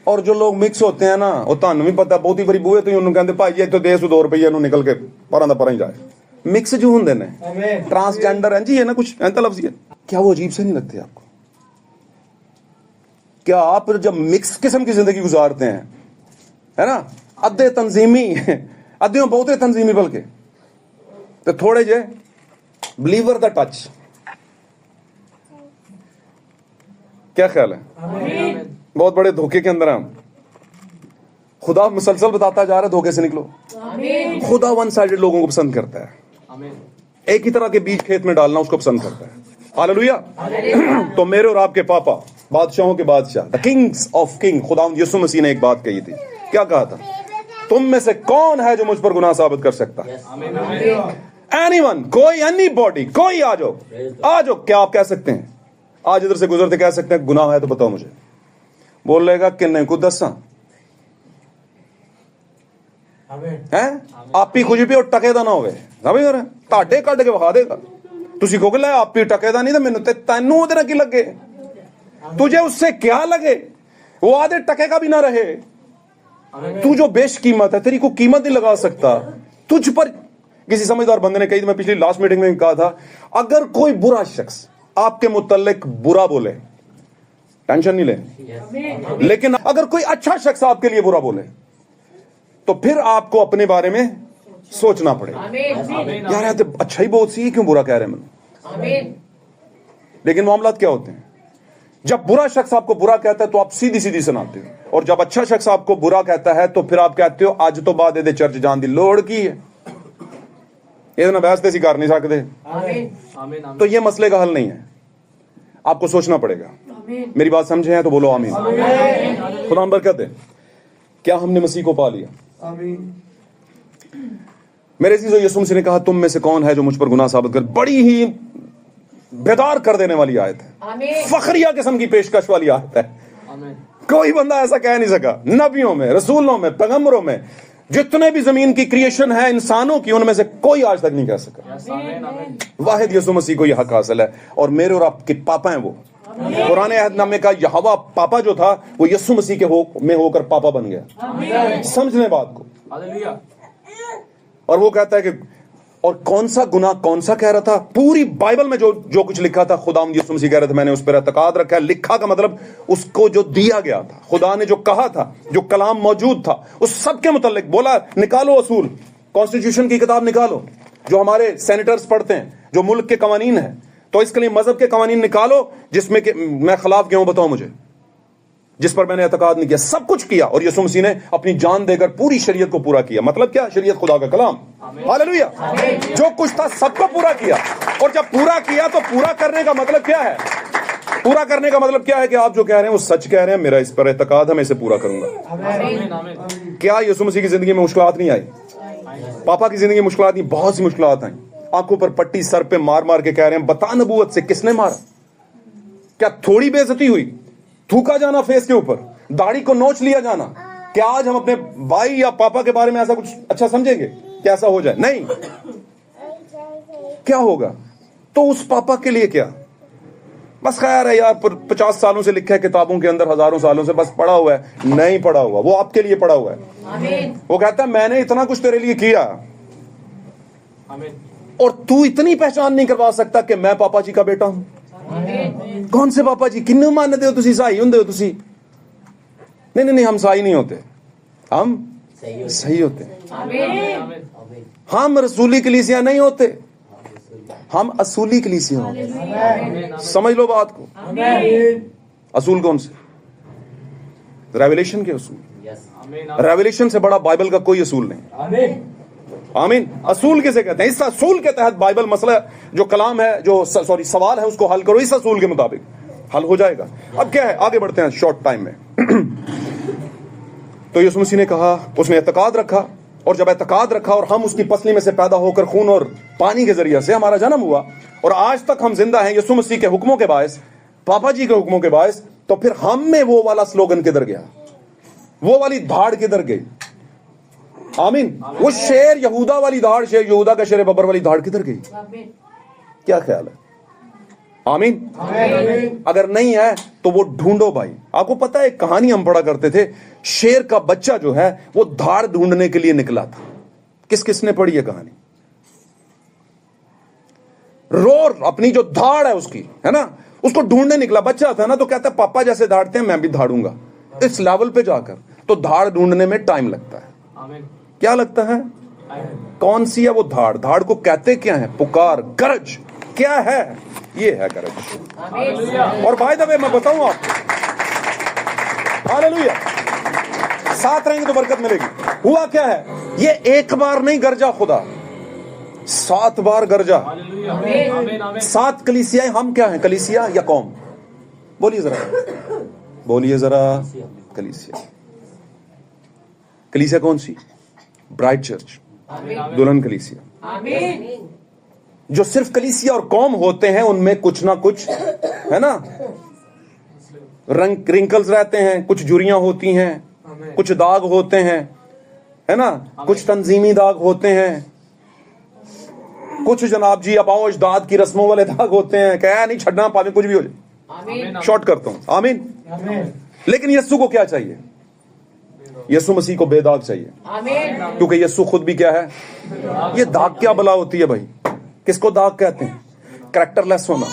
Speaker 2: और जो लोग मिक्स होते हैं ना, वो ਤੁਹਾਨੂੰ ਵੀ ਪਤਾ ਬਹੁਤੀ ਵਾਰੀ ਬੂਹੇ ਤੋਂ ਹੀ ਉਹਨੂੰ ਕਹਿੰਦੇ ਭਾਈ ਜੀ ਇੱਥੋਂ ਦੇ 100 ਰੁਪਏ ਨੂੰ ਨਿਕਲ ਕੇ ਪਰਾਂ ਦਾ ਪਰਾਂ ਹੀ ਜਾਏ। मिक्स जो होंगे ने, ट्रांसजेंडर है जी, है ना कुछ ऐसा लफ्ज है। क्या वो अजीब से नहीं लगते आपको? क्या आप जब मिक्स किस्म की जिंदगी गुजारते हैं, है ना, अद्धे तंजीमी, अद्धे बहुते तंजीमी, बल्कि तो थोड़े जे बिलीवर दा टच। क्या ख्याल है? बहुत बड़े धोखे के अंदर हम। खुदा मुसलसल बताता जा रहा है धोखे से निकलो। खुदा वन साइडेड लोगों को पसंद करता है, एक ही तरह के बीज खेत में डालना उसको पसंद करता है। हालेलुया। तो मेरे और आपके पापा बादशाहों के बादशाह, द किंग्स ऑफ किंग, खुदा यीशु मसीह ने एक बात कही थी। क्या कहा था? तुम में से कौन है जो मुझ पर गुनाह साबित कर सकता है? एनीवन, कोई, एनी बॉडी, कोई आ जाओ। क्या आप कह सकते हैं? आज इधर से गुजरते कह सकते हैं गुनाह है तो बताओ मुझे। बोलेगा कि नहीं कुछ दसा है आप ही कुछ भी और टके दा ना होवे, समझ रहे? ताडे कट के विखा देगा। तुसी कहोगे ले आप ही टके दा नहीं तो मैनू ते तैनू ओदे नाल की लगे, तुझे उससे क्या लगे? वो आधे टके का भी ना रहे। तू जो बेशकीमत है, तेरी को कीमत नहीं लगा सकता। तुझ पर किसी समझदार बंदे ने कही, मैं पिछली लास्ट मीटिंग में कहा था, अगर कोई बुरा शख्स आपके मुतल्लिक बुरा बोले टेंशन नहीं ले, लेकिन अगर कोई अच्छा शख्स आपके लिए बुरा बोले तो फिर आपको अपने बारे में सोचना पड़ेगा। यार यार तो अच्छा ही बहुत सी है, क्यों बुरा कह रहे हैं मैंने? लेकिन मामलात क्या होते हैं? जब बुरा शख्स आपको बुरा कहता है तो आप सीधी सीधी सुनाते हो, और जब अच्छा शख्स आपको बुरा कहता है तो फिर आप कहते हो आज तो बाद दे चर्च जान दी लोड़ की है, ये ना बहस तेसी कर नहीं सकते। तो ये मसले का हल नहीं है, आपको सोचना पड़ेगा। मेरी बात समझे हैं तो बोलो आमीन। खुदा बरकत दे। क्या हमने मसीह को पा लिया? मेरे अजीजों, यीशु मसीह ने कहा तुम में से कौन है जो मुझ पर गुनाह साबित कर। बड़ी ही बेदार कर देने वाली आयत है, फखरिया किस्म की पेशकश वाली आयत है। कोई बंदा ऐसा कह नहीं सका, नबियों में, रसूलों में, पैगंबरों में, जितने भी जमीन की क्रिएशन है इंसानों की, उनमें से कोई आज तक नहीं कह सका। वाहिद यीशु मसीह को यह हक हासिल है, और मेरे और आपके पापा हैं वो। पुराने अहदनामे का यहोवा पापा जो था वो यीशु मसीह के में होकर पापा बन गया। समझने बात को। और वो कहता है कि और कौन सा गुनाह कौन सा कह रहा था? पूरी बाइबल में जो कुछ लिखा था खुदावंद यीशु मसीह कह रहे थे मैंने उस पर एतकाद रखा है। लिखा का मतलब उसको जो दिया गया था, खुदा ने जो कहा था, जो कलाम मौजूद था, उस सब के मुतालिक बोला निकालो असूल, कॉन्स्टिट्यूशन की किताब निकालो, जो हमारे सेनेटर्स पढ़ते हैं, जो मुल्क के कवानीन है, तो इसके लिए मजहब के कवानीन निकालो जिसमें कि मैं खिलाफ क्यों, बताओ मुझे, जिस पर मैंने एतकाद नहीं किया। सब कुछ किया और यीशु मसीह ने अपनी जान देकर पूरी शरीयत को पूरा किया। मतलब क्या? शरीयत खुदा का कलाम। हालेलुया। जो कुछ था सबको पूरा किया, और जब पूरा किया तो पूरा करने का मतलब क्या है? पूरा करने का मतलब क्या है कि आप जो कह रहे हैं वो सच कह रहे हैं, मेरा इस पर एतकाद है, मैं इसे पूरा करूंगा। क्या यीशु मसीह की जिंदगी में मुश्किलात नहीं आई? पापा की जिंदगी में मुश्किलात नहीं, बहुत सी मुश्किलात आई। आंखों पर पट्टी सर पे मार मार के कह रहे हैं बता नबूवत से किसने मारा? क्या थोड़ी बेइज्जती हुई? थूका जाना फेस के ऊपर, दाढ़ी को नोच लिया जाना। क्या आज हम अपने भाई या पापा के बारे में ऐसा कुछ अच्छा समझेंगे कि ऐसा हो जाए? नहीं। क्या होगा? तो उस पापा के लिए क्या? बस खैर है यार, 50 सालों से लिखा है किताबों के अंदर, हजारों सालों से, बस पढ़ा हुआ है। नहीं पढ़ा हुआ, वो आपके लिए पढ़ा हुआ है। वो कहता है मैंने इतना कुछ तेरे लिए किया और तू इतनी पहचान नहीं करवा सकता कि मैं पापा जी का बेटा हूं। कौन से पापा जी? किन्नू मानते हो तुसी? साई हुंदे हो तुसी? नहीं, हम साई नहीं होते, हम सही होते। हम रसूली कलीसिया नहीं होते, हम असूली कलीसिया होते। समझ लो बात को। असूल कौन से? रेवलेशन के असूल। रेवलेशन से बड़ा बाइबल का कोई असूल नहीं। आमीन। असूल किसे कहते हैं? इस असूल के तहत बाइबल मसला जो कलाम है, जो सवाल है, उसको हल करो इस असूल के मुताबिक, हल हो जाएगा। अब क्या है, आगे बढ़ते हैं शॉर्ट टाइम में। तो यीशु मसीह ने कहा, उसने एतकाद रखा, और जब एतकाद रखा और हम उसकी पसली में से पैदा होकर खून और पानी के जरिए से हमारा जन्म हुआ और आज तक हम जिंदा हैं यीशु मसीह के हुक्मों के बायस, पापा जी के हुक्मों के बायस, तो फिर हम में वो वाला स्लोगन किधर गया? वो वाली धाड़ किधर गई? आमीन। वो शेर यहूदा वाली धाड़, शेर यहूदा का शेर बबर वाली धाड़ किधर गई? क्या ख्याल है? आमीन। अगर नहीं है तो वो ढूंढो भाई। आपको पता है कहानी हम पढ़ा करते थे, शेर का बच्चा जो है वो धाड़ ढूंढने के लिए निकला था। किसने पढ़ी है कहानी? रोर अपनी जो धाड़ है उसकी, है ना, उसको ढूंढने निकला। बच्चा था ना, तो कहता पापा जैसे धाड़ते हैं मैं भी धाड़ूंगा। इस लेवल पे जाकर तो धाड़ ढूंढने में टाइम लगता है। क्या लगता है? कौन सी है वो धाड़? धाड़ को कहते क्या है? पुकार, गरज। क्या है? ये है गरज। और बाय द वे मैं बताऊं आपको, हालेलुया, साथ रहेंगे तो बरकत मिलेगी। हुआ क्या है? ये एक बार नहीं गरजा खुदा, 7 बार गरजा। 7 कलीसियाएं। हम क्या हैं? कलीसिया या कौम? बोलिए जरा, बोलिए जरा। कलीसिया। कलीसिया कौन सी? ब्राइड चर्च, दुल्हन कलीसिया, जो सिर्फ कलीसिया और कौम होते हैं उनमें कुछ ना कुछ है ना रंग रिंकल्स रहते हैं, कुछ जुरियां होती हैं, कुछ दाग होते हैं, है ना, कुछ तंजीमी दाग होते हैं, कुछ जनाब जी आबाओ अजदाद की रस्मों वाले दाग होते हैं, क्या नहीं छड़ना पावे कुछ भी हो जाए, शॉर्ट करता हूं, आमीन। लेकिन यस्सु को क्या चाहिए? यस्सु मसीह को बेदाग चाहिए, क्योंकि यस्सु खुद भी क्या है? ये दाग क्या बला होती है भाई? किसको दाग कहते हैं? कैरेक्टरलेस होना,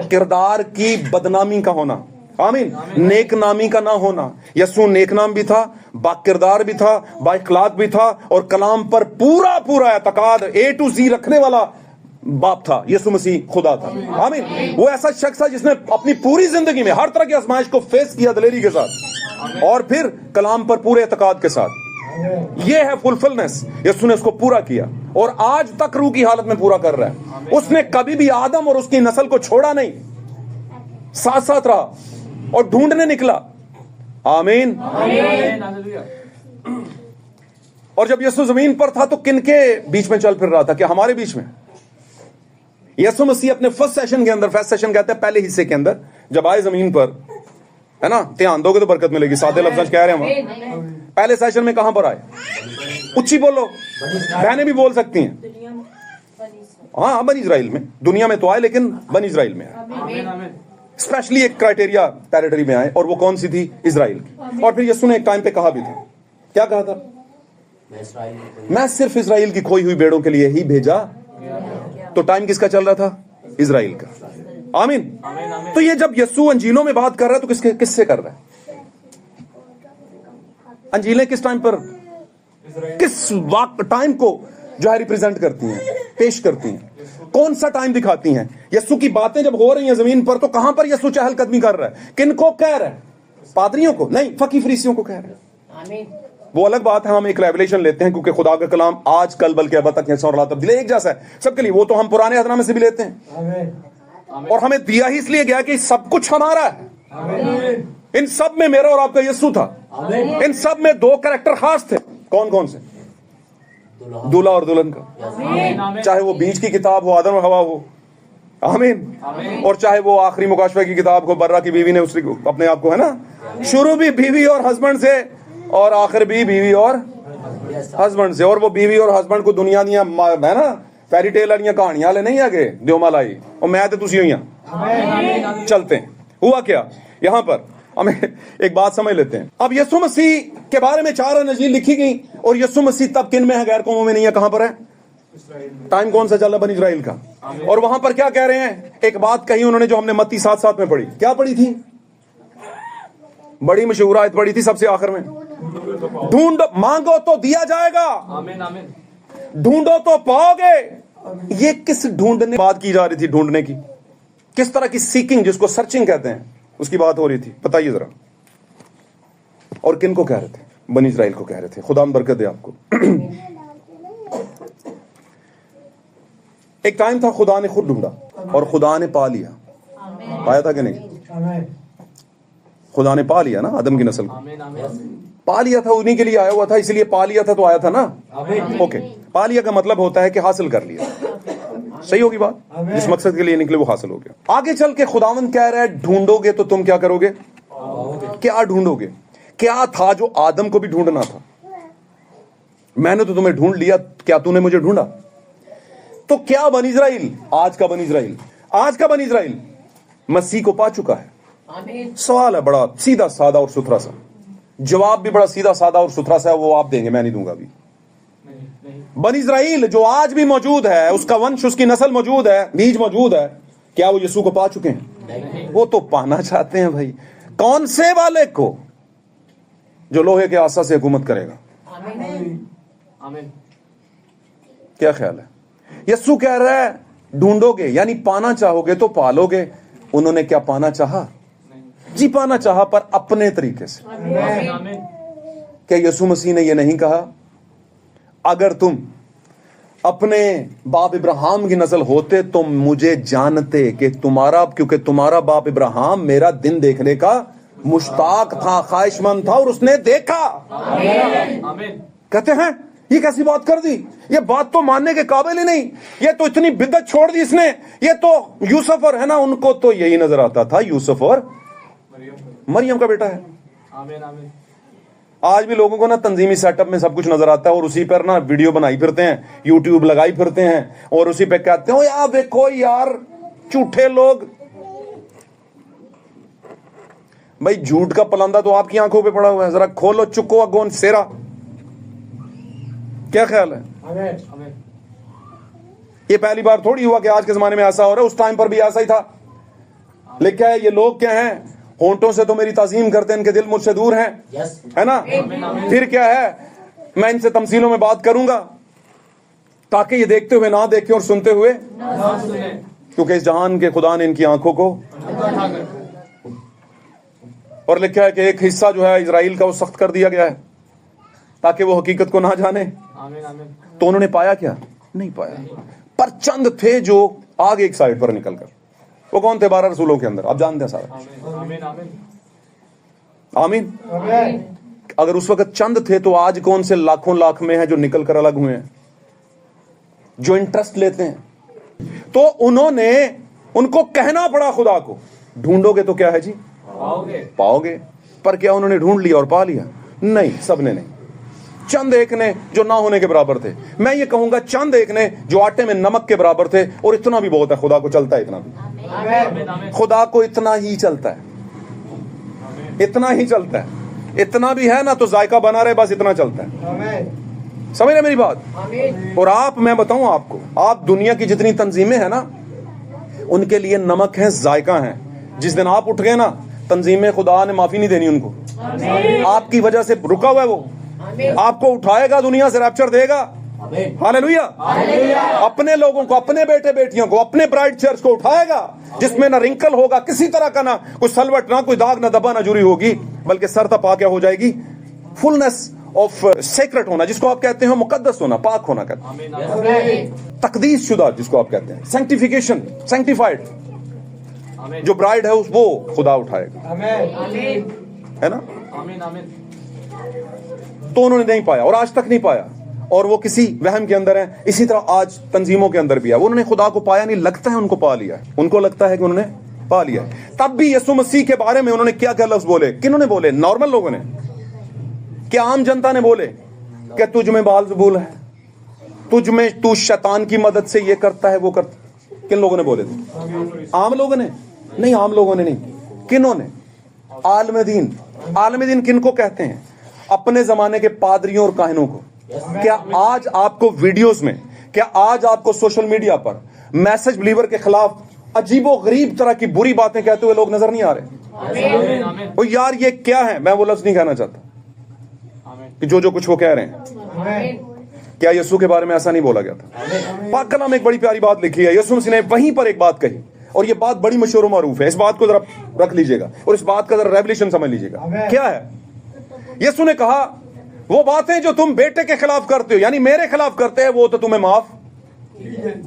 Speaker 2: किरदार की बदनामी का होना, आमीन, नेक नामी का ना होना। यस्सु नेक नाम भी था, बाकिरदार भी था, बाइखलाक भी था, और कलाम पर पूरा पूरा एतकाद A to Z रखने वाला बाप था। यीशु मसीह खुदा था, आमीन। वो ऐसा शख्स था जिसने अपनी पूरी जिंदगी में हर तरह की आजमाइश को फेस किया दिलेरी के साथ, और फिर कलाम पर पूरे एतकाद के साथ। ये है फुलफिलनेस, यीशु ने उसको पूरा किया और आज तक रूह की हालत में पूरा कर रहा है। उसने कभी भी आदम और उसकी नस्ल को छोड़ा नहीं, साथ साथ रहा और ढूंढने निकला, आमीन। और जब यीशु जमीन पर था तो किनके बीच में चल फिर रहा था? क्या हमारे बीच में? यीशु मसीह अपने फर्स्ट सेशन के अंदर, फर्स्ट सेशन कहते हैं पहले हिस्से के अंदर, जब आए जमीन पर, है ना, ध्यान दोगे तो बरकत मिलेगी, सादे लफ्ज़ कह रहे हैं हम। पहले सेशन में कहां पर आए? उच्ची बोलो, बहनें भी बोल सकती हैं। हाँ, बन इजराइल में, दुनिया में तो आए लेकिन बन इजराइल में आए, स्पेशली एक क्राइटेरिया टेरिटरी में आए, और वो कौन सी थी? इजराइल की। और फिर यीशु ने एक टाइम पे कहा भी था, क्या कहा था? मैं सिर्फ इजराइल की खोई हुई भेड़ों के लिए ही भेजा। तो टाइम किसका चल रहा था? इजराइल का, आमीन। तो ये जब यीशु अंजीलों में बात कर रहा है तो किससे कर रहा है? अंजीलें किस टाइम पर, किस वक्त टाइम को जो है रिप्रेजेंट करती हैं, पेश करती हैं? कौन सा टाइम दिखाती हैं? यीशु की बातें जब हो रही हैं जमीन पर तो कहां पर यीशु चहलकदमी कर रहा है? किनको कह रहा है? पादरियों को नहीं, फकी फरीसियों को कह रहा है। वो अलग बात है, हम एक रेवलेशन लेते हैं क्योंकि खुदा का कलाम आज कल बल्कि अब तक तब्दील एक जैसा है सबके लिए, वो तो हम पुराने अहदनामे से भी लेते हैं, और हमें दिया ही इसलिए गया कि सब कुछ हमारा है। इन सब में मेरा और आपका यीशु था। इन सब में दो कैरेक्टर खास थे। कौन कौन से? दूल्हा और दुल्हन का, चाहे वो बीच की किताब हो, आदम और हवा हो, आमीन, और चाहे वो आखिरी मुकाशफा की किताब को, बर्रा की बीवी ने उसकी अपने आप को, है ना, शुरू भी बीवी और हस्बैंड से और आखिर भी बीवी और हस्बैंड से, और वो बीवी और हस्बैंड को दुनिया दियां, है ना, फेरी टेल वाली कहानियां ले नहीं आगे द्योमा लाई और मैं तो तुसी हुई चलते हैं। हुआ क्या यहां पर? हमें एक बात समझ लेते हैं। अब यीशु मसीह के बारे में 4 अंजील लिखी गई, और यीशु मसीह तब किन में है? गैर कौमों में नहीं है। कहां पर है? टाइम कौन सा चल रहा? बन इजराइल का। और वहां पर क्या कह रहे हैं? एक बात कही उन्होंने जो हमने मत्ती 7:7 में पढ़ी। क्या पढ़ी थी? बड़ी मशहूर आयत पढ़ी थी सबसे आखिर में, ढूंढो, मांगो तो दिया जाएगा, आमीन आमीन, ढूंढो तो पाओगे। ये किस ढूंढने बात की जा रही थी? ढूंढने की, किस तरह की सीकिंग, जिसको सर्चिंग कहते हैं, उसकी बात हो रही थी। बताइए जरा। और किन को कह रहे थे? बन इजराइल को कह रहे थे। खुदा बरकत दे आपको। एक टाइम था खुदा ने खुद ढूंढा और खुदा ने पा लिया। पाया था कि नहीं? खुदा ने पा लिया ना आदम की नस्ल को। पा लिया था, उन्हीं के लिए आया हुआ था, इसलिए पा लिया था तो आया था ना। ओके, पा लिया का मतलब होता है कि हासिल कर लिया। सही होगी बात? जिस मकसद के लिए निकले वो हासिल हो गया। आगे चल के खुदावंद कह रहा है ढूंढोगे तो तुम क्या करोगे? क्या ढूंढोगे? क्या था जो आदम को भी ढूंढना था? मैंने तो तुम्हें ढूंढ लिया, क्या तूने मुझे ढूंढा? तो क्या बन इजराइल, आज का बन इजराइल, आज का बन इजराइल मसीह को पा चुका है? सवाल है बड़ा सीधा सादा और सुथरा सा, जवाब भी बड़ा सीधा सादा और सुथरा सा है, वो आप देंगे, मैं नहीं दूंगा अभी। बन इजराइल जो आज भी मौजूद है, उसका वंश, उसकी नस्ल मौजूद है, बीज मौजूद है, क्या वो यीशु को पा चुके हैं? वो तो पाना चाहते हैं भाई। कौन से वाले को? जो लोहे के आसा से हुकूमत करेगा। आमीन। क्या ख्याल है? यीशु कह रहा है ढूंढोगे यानी पाना चाहोगे तो पालोगे। उन्होंने क्या पाना चाहा? जी पाना चाहा, पर अपने तरीके से। क्या यीशु मसीह ने यह नहीं कहा अगर तुम अपने बाप इब्राहिम की नस्ल होते तो मुझे जानते कि तुम्हारा, क्योंकि तुम्हारा बाप इब्राहिम मेरा दिन देखने का मुश्ताक था, ख्वाहिशमंद था, और उसने देखा। कहते हैं ये कैसी बात कर दी, ये बात तो मानने के काबिल ही नहीं, ये तो इतनी बिदत छोड़ दी इसने, ये तो यूसुफ और है ना, उनको तो यही नजर आता था यूसुफ और मरियम का बेटा है।
Speaker 3: आमीन आमीन।
Speaker 2: आज भी लोगों को ना तंजीमी सेटअप में सब कुछ नजर आता है और उसी पर ना वीडियो बनाई फिरते हैं, यूट्यूब लगाई फिरते हैं और उसी पे कहते हो यार देखो यार झूठे लोग। भाई झूठ का पलंदा तो आपकी आंखों पे पड़ा हुआ है, जरा खोलो चुको अगोन सेरा। क्या ख्याल है?
Speaker 3: आमीन।
Speaker 2: ये पहली बार थोड़ी हुआ कि आज के जमाने में ऐसा हो रहा है, उस टाइम पर भी ऐसा ही था। लिखा है ये लोग क्या हैं, होंठों से तो मेरी ताजीम करते हैं, इनके दिल मुझसे दूर हैं, है ना। फिर क्या है, मैं इनसे तमसीलों में बात करूंगा ताकि ये देखते हुए ना देखें और सुनते हुए, क्योंकि इस जहान के खुदा ने इनकी आंखों को, और लिखा है कि एक हिस्सा जो है इजराइल का वो सख्त कर दिया गया है ताकि वो हकीकत को ना जाने। तो उन्होंने पाया क्या? नहीं पाया। पर चंद थे जो आगे एक साइड पर निकल कर, वो कौन थे? 12 रसूलों के अंदर, आप जानते हैं सारा। आमीन। अगर उस वक्त चंद थे तो आज कौन से लाखों लाख में है जो निकल कर अलग हुए हैं, जो इंटरेस्ट लेते हैं। तो उन्होंने, उनको कहना पड़ा खुदा को, ढूंढोगे तो क्या है जी? पाओगे। पर क्या उन्होंने ढूंढ लिया और पा लिया? नहीं, सबने नहीं। चंद एक ने जो ना होने के बराबर थे। मैं ये कहूंगा चंद एक ने जो आटे में नमक के बराबर थे, और इतना भी बहुत है। खुदा को चलता है इतना भी, खुदा को इतना ही चलता है, इतना ही चलता है। इतना भी है ना तो जायका बना रहे, बस इतना चलता है। समझ रहे मेरी बात? और आप, मैं बताऊं आपको, आप दुनिया की जितनी तंजीमें हैं ना, उनके लिए नमक है, जायका है। जिस दिन आप उठ गए ना, तंजीमें खुदा ने माफी नहीं देनी उनको। आपकी वजह से रुका हुआ है वो, आपको उठाएगा, दुनिया से रैप्चर देगा। हालेलुया। अपने लोगों को, अपने बेटे बेटियों को, अपने ब्राइड चर्च को उठाएगा, जिसमें ना रिंकल होगा किसी तरह का, ना कोई सलवट, ना कोई दाग, ना दबा, ना जुरी होगी, बल्कि सर तपा क्या हो जाएगी? फुलनेस ऑफ सेक्रेट होना, जिसको आप कहते हैं मुकद्दस होना, पाक होना कहते हैं, तकदीस शुदा जिसको आप कहते हैं, सैंक्टिफिकेशन, सैंक्टिफाइड। जो ब्राइड है वो खुदा उठाएगा, है ना। तो उन्होंने नहीं पाया और आज तक नहीं पाया, और वो किसी वहम के अंदर है। इसी तरह आज तंजीमों के अंदर भी है, उन्होंने खुदा को पाया नहीं, लगता है उनको पा लिया है, उनको लगता है कि उन्होंने पा लिया है। तब भी यीशु मसीह के बारे में उन्होंने क्या क्या लफ्ज बोले? किन्होंने बोले? नॉर्मल लोगों ने, क्या आम जनता ने बोले कि तुझ में बाल-ज़बूल है, तुझ में, तू शैतान की मदद से ये करता है वो करता? किन लोगों ने बोले थे? आम लोगों ने नहीं, आम लोगों ने नहीं। किन्होंने? आलम दीन। आलम दीन किनको कहते हैं? अपने जमाने के पादरियों और काहिनों को। क्या आज आपको वीडियोस में, क्या आज आपको सोशल मीडिया पर मैसेज बिलीवर के खिलाफ अजीबो गरीब तरह की बुरी बातें कहते हुए लोग नजर नहीं आ रहे? ओ यार ये क्या है? मैं वो लफ्ज नहीं कहना चाहता कि जो कुछ वो कह रहे हैं। क्या यीशु के बारे में ऐसा नहीं बोला गया था? पाक कलाम में एक बड़ी प्यारी बात लिखी है, यीशु मसीह ने वहीं पर एक बात कही, और ये बात बड़ी मशहूर और मारूफ है। इस बात को जरा रख लीजिएगा और इस बात का जरा रेवलेशन समझ लीजिएगा। क्या है? यीशु ने कहा, वो बातें जो तुम बेटे के खिलाफ करते हो, यानी मेरे खिलाफ करते हैं, वो तो तुम्हें माफ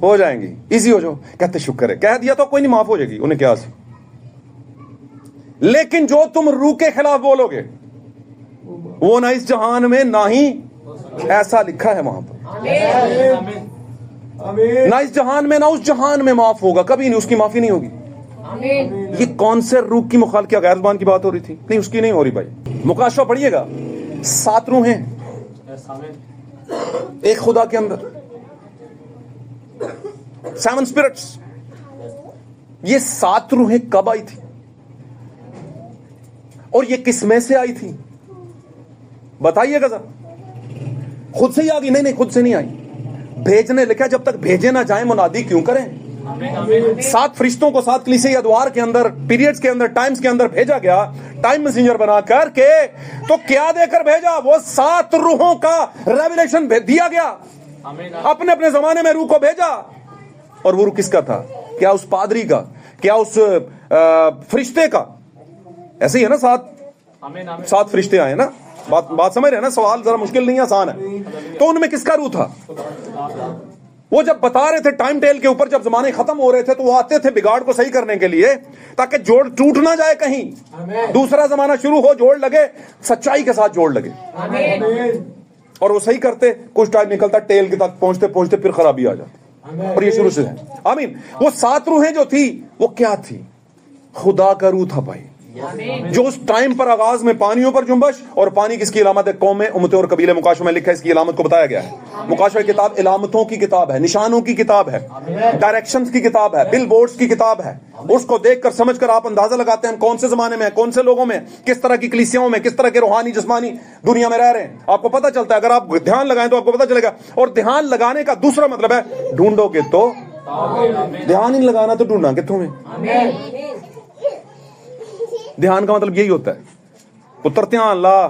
Speaker 2: हो जाएंगी, इजी हो जाओ। कहते शुक्र है, कह दिया तो कोई नहीं, माफ हो जाएगी। उन्हें क्या सी? लेकिन जो तुम रूह के खिलाफ बोलोगे, वो ना इस जहान में ना ही, ऐसा लिखा है वहां पर, ना इस जहान में ना उस जहान में माफ होगा, कभी नहीं, उसकी माफी नहीं होगी। ये कौन से रूह की मुखाल, क्या गैर ज़ुबान की बात हो रही थी? नहीं, उसकी नहीं हो रही भाई। मुकाशवा पढ़िएगा, 7 रूह हैं एक खुदा के अंदर, 7 स्पिरिट्स। ये 7 रूहें कब आई थी और ये किस में से आई थी? बताइएगा सर। खुद से ही आ गई? नहीं, खुद से नहीं आई, भेजने लिखा। जब तक भेजे ना जाए मुनादी क्यों करें? 7 फरिश्तों को 7 कलीसिया अदवार के अंदर, पीरियड्स के अंदर, टाइम्स के अंदर भेजा गया, टाइम मैसेंजर बना करके। तो क्या देकर भेजा? वो 7 रूहों का रेवलेशन दिया गया। अपने अपने जमाने में रूह को भेजा। और वो रूह किसका था? क्या उस पादरी का? क्या उस फरिश्ते का? ऐसे ही है ना, 7 फरिश्ते आए ना। बात समझ रहे हैं ना? सवाल जरा मुश्किल नहीं, आसान है। तो उनमें किसका रूह था? वो जब बता रहे थे टाइम टेल के ऊपर, जब जमाने खत्म हो रहे थे, तो वो आते थे बिगाड़ को सही करने के लिए, ताकि जोड़ टूट ना जाए कहीं, दूसरा जमाना शुरू हो, जोड़ लगे, सच्चाई के साथ जोड़ लगे। और वो सही करते, कुछ टाइम निकलता, टेल के तक पहुंचते पहुंचते फिर खराबी आ जाती। और ये शुरू से है। आमीन। वो 7 रूहें जो थी वो क्या थी? खुदा का रूह था भाई, जो उस टाइम पर आगाज में पानियों पर जुम्बश, और पानी किसकी अलामत है? कौमें, उम्मतें और कबीले। मुकाशवा में लिखा है, इसकी अलामत को बताया गया है। मुकाशवा की किताब इलामतों की किताब है, निशानों की किताब है, डायरेक्शंस की किताब है, बिल बोर्ड्स की किताब है। उसको देखकर समझकर आप अंदाजा लगाते हैं हम कौन से जमाने में, कौन से लोगों में, किस तरह की कलीसियाओं में, किस तरह के रूहानी जिस्मानी दुनिया में रह रहे हैं। आपको पता चलता है, अगर आप ध्यान लगाएं तो आपको पता चलेगा। और ध्यान लगाने का दूसरा मतलब है, ढूंढोगे तो, ध्यान ही लगाना तो ढूंढना कितों में। ध्यान का मतलब यही होता है, पुत्र ध्यान ला,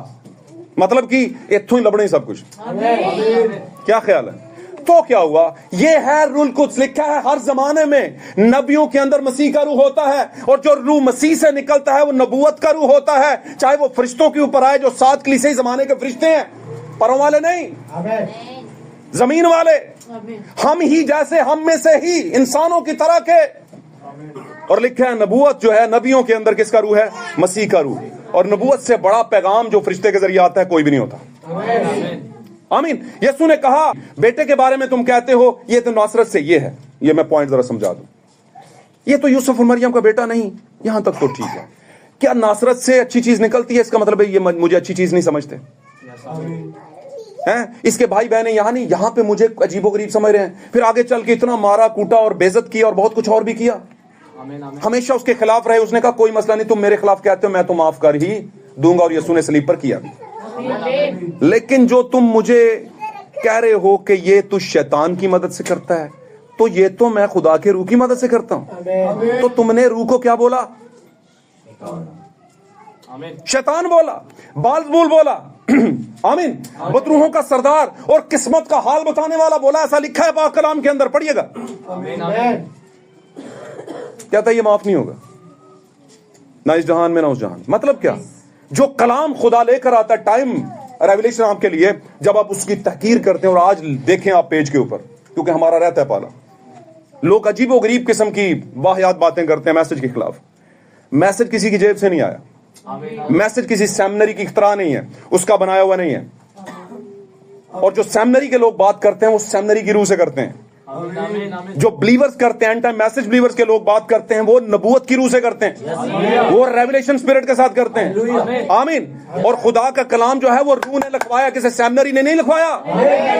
Speaker 2: मतलब कि इत्थों ही लबड़े सब कुछ। क्या ख्याल है? तो क्या हुआ? ये है रूल कुछ लिखा है, हर जमाने में नबियों के अंदर मसीह का रूह होता है, और जो रूह मसीह से निकलता है वो नबूवत का रूह होता है, चाहे वो फरिश्तों के ऊपर आए, जो 7 कलीसियाई जमाने के फरिश्ते हैं, परों वाले नहीं, जमीन वाले, हम ही जैसे, हम में से ही, इंसानों की तरह के। और लिखा है नबूवत जो है, नबियों के अंदर किसका रूह है? मसीह का रूह। और नबूवत से बड़ा पैगाम जो फरिश्ते के जरिए आता है कोई भी नहीं होता। आमीन। यीशु ने कहा, बेटे के बारे में तुम कहते हो ये तो नासरत से ये है। ये मैं पॉइंट जरा समझा दूं, ये तो यूसुफ और मरियम का बेटा नहीं, यहां तक तो ठीक है। क्या नासरत से अच्छी चीज निकलती है? इसका मतलब है ये मुझे अच्छी चीज नहीं समझते हैं। इसके भाई बहनें यहां नहीं, यहां पे मुझे अजीबोगरीब समझ रहे हैं। फिर आगे चल के इतना मारा कूटा और बेइज्जत किया और बहुत कुछ और भी किया। हमेशा उसके खिलाफ रहे। उसने कहा कोई मसला नहीं, तुम मेरे खिलाफ कहते हो, मैं तो माफ कर ही दूंगा। और यीशु ने सलीब पर किया। लेकिन जो तुम मुझे कह रहे हो कि ये तू शैतान की मदद से करता है, तो ये तो मैं खुदा के रूह की मदद से करता हूं। तो तुमने रूह को क्या बोला? शैतान बोला, बालजबूल बोला। आमीन। बदरूहों का सरदार और किस्मत का हाल बताने वाला बोला। ऐसा लिखा है पाक कलाम के अंदर, पढ़िएगा। कहता है ये माफ नहीं होगा, ना इस जहान में ना उस जहान। मतलब क्या? जो कलाम खुदा लेकर आता है, टाइम रेवलेशन आपके लिए, जब आप उसकी तहकीर करते हैं। और आज देखें आप पेज के ऊपर, क्योंकि हमारा रहता है पाला, लोग अजीब और गरीब किस्म की वाहियात बातें करते हैं मैसेज के खिलाफ। मैसेज किसी की जेब से नहीं आया, मैसेज किसी सेमिनरी की इख्तरा नहीं है, उसका बनाया हुआ नहीं है। और जो सेमिनरी के लोग बात करते हैं वो सेमिनरी की रूह से करते हैं। जो बिलीवर्स करते हैं, एंड मैसेज बिलीवर्स के लोग बात करते हैं, वो नबूवत की रूह से करते हैं, वो रेवलेशन स्पिरिट के साथ करते हैं। आमीन। और खुदा का कलाम जो है वो रूह ने लिखवाया, किसी सेमिनरी ने नहीं लिखवाया।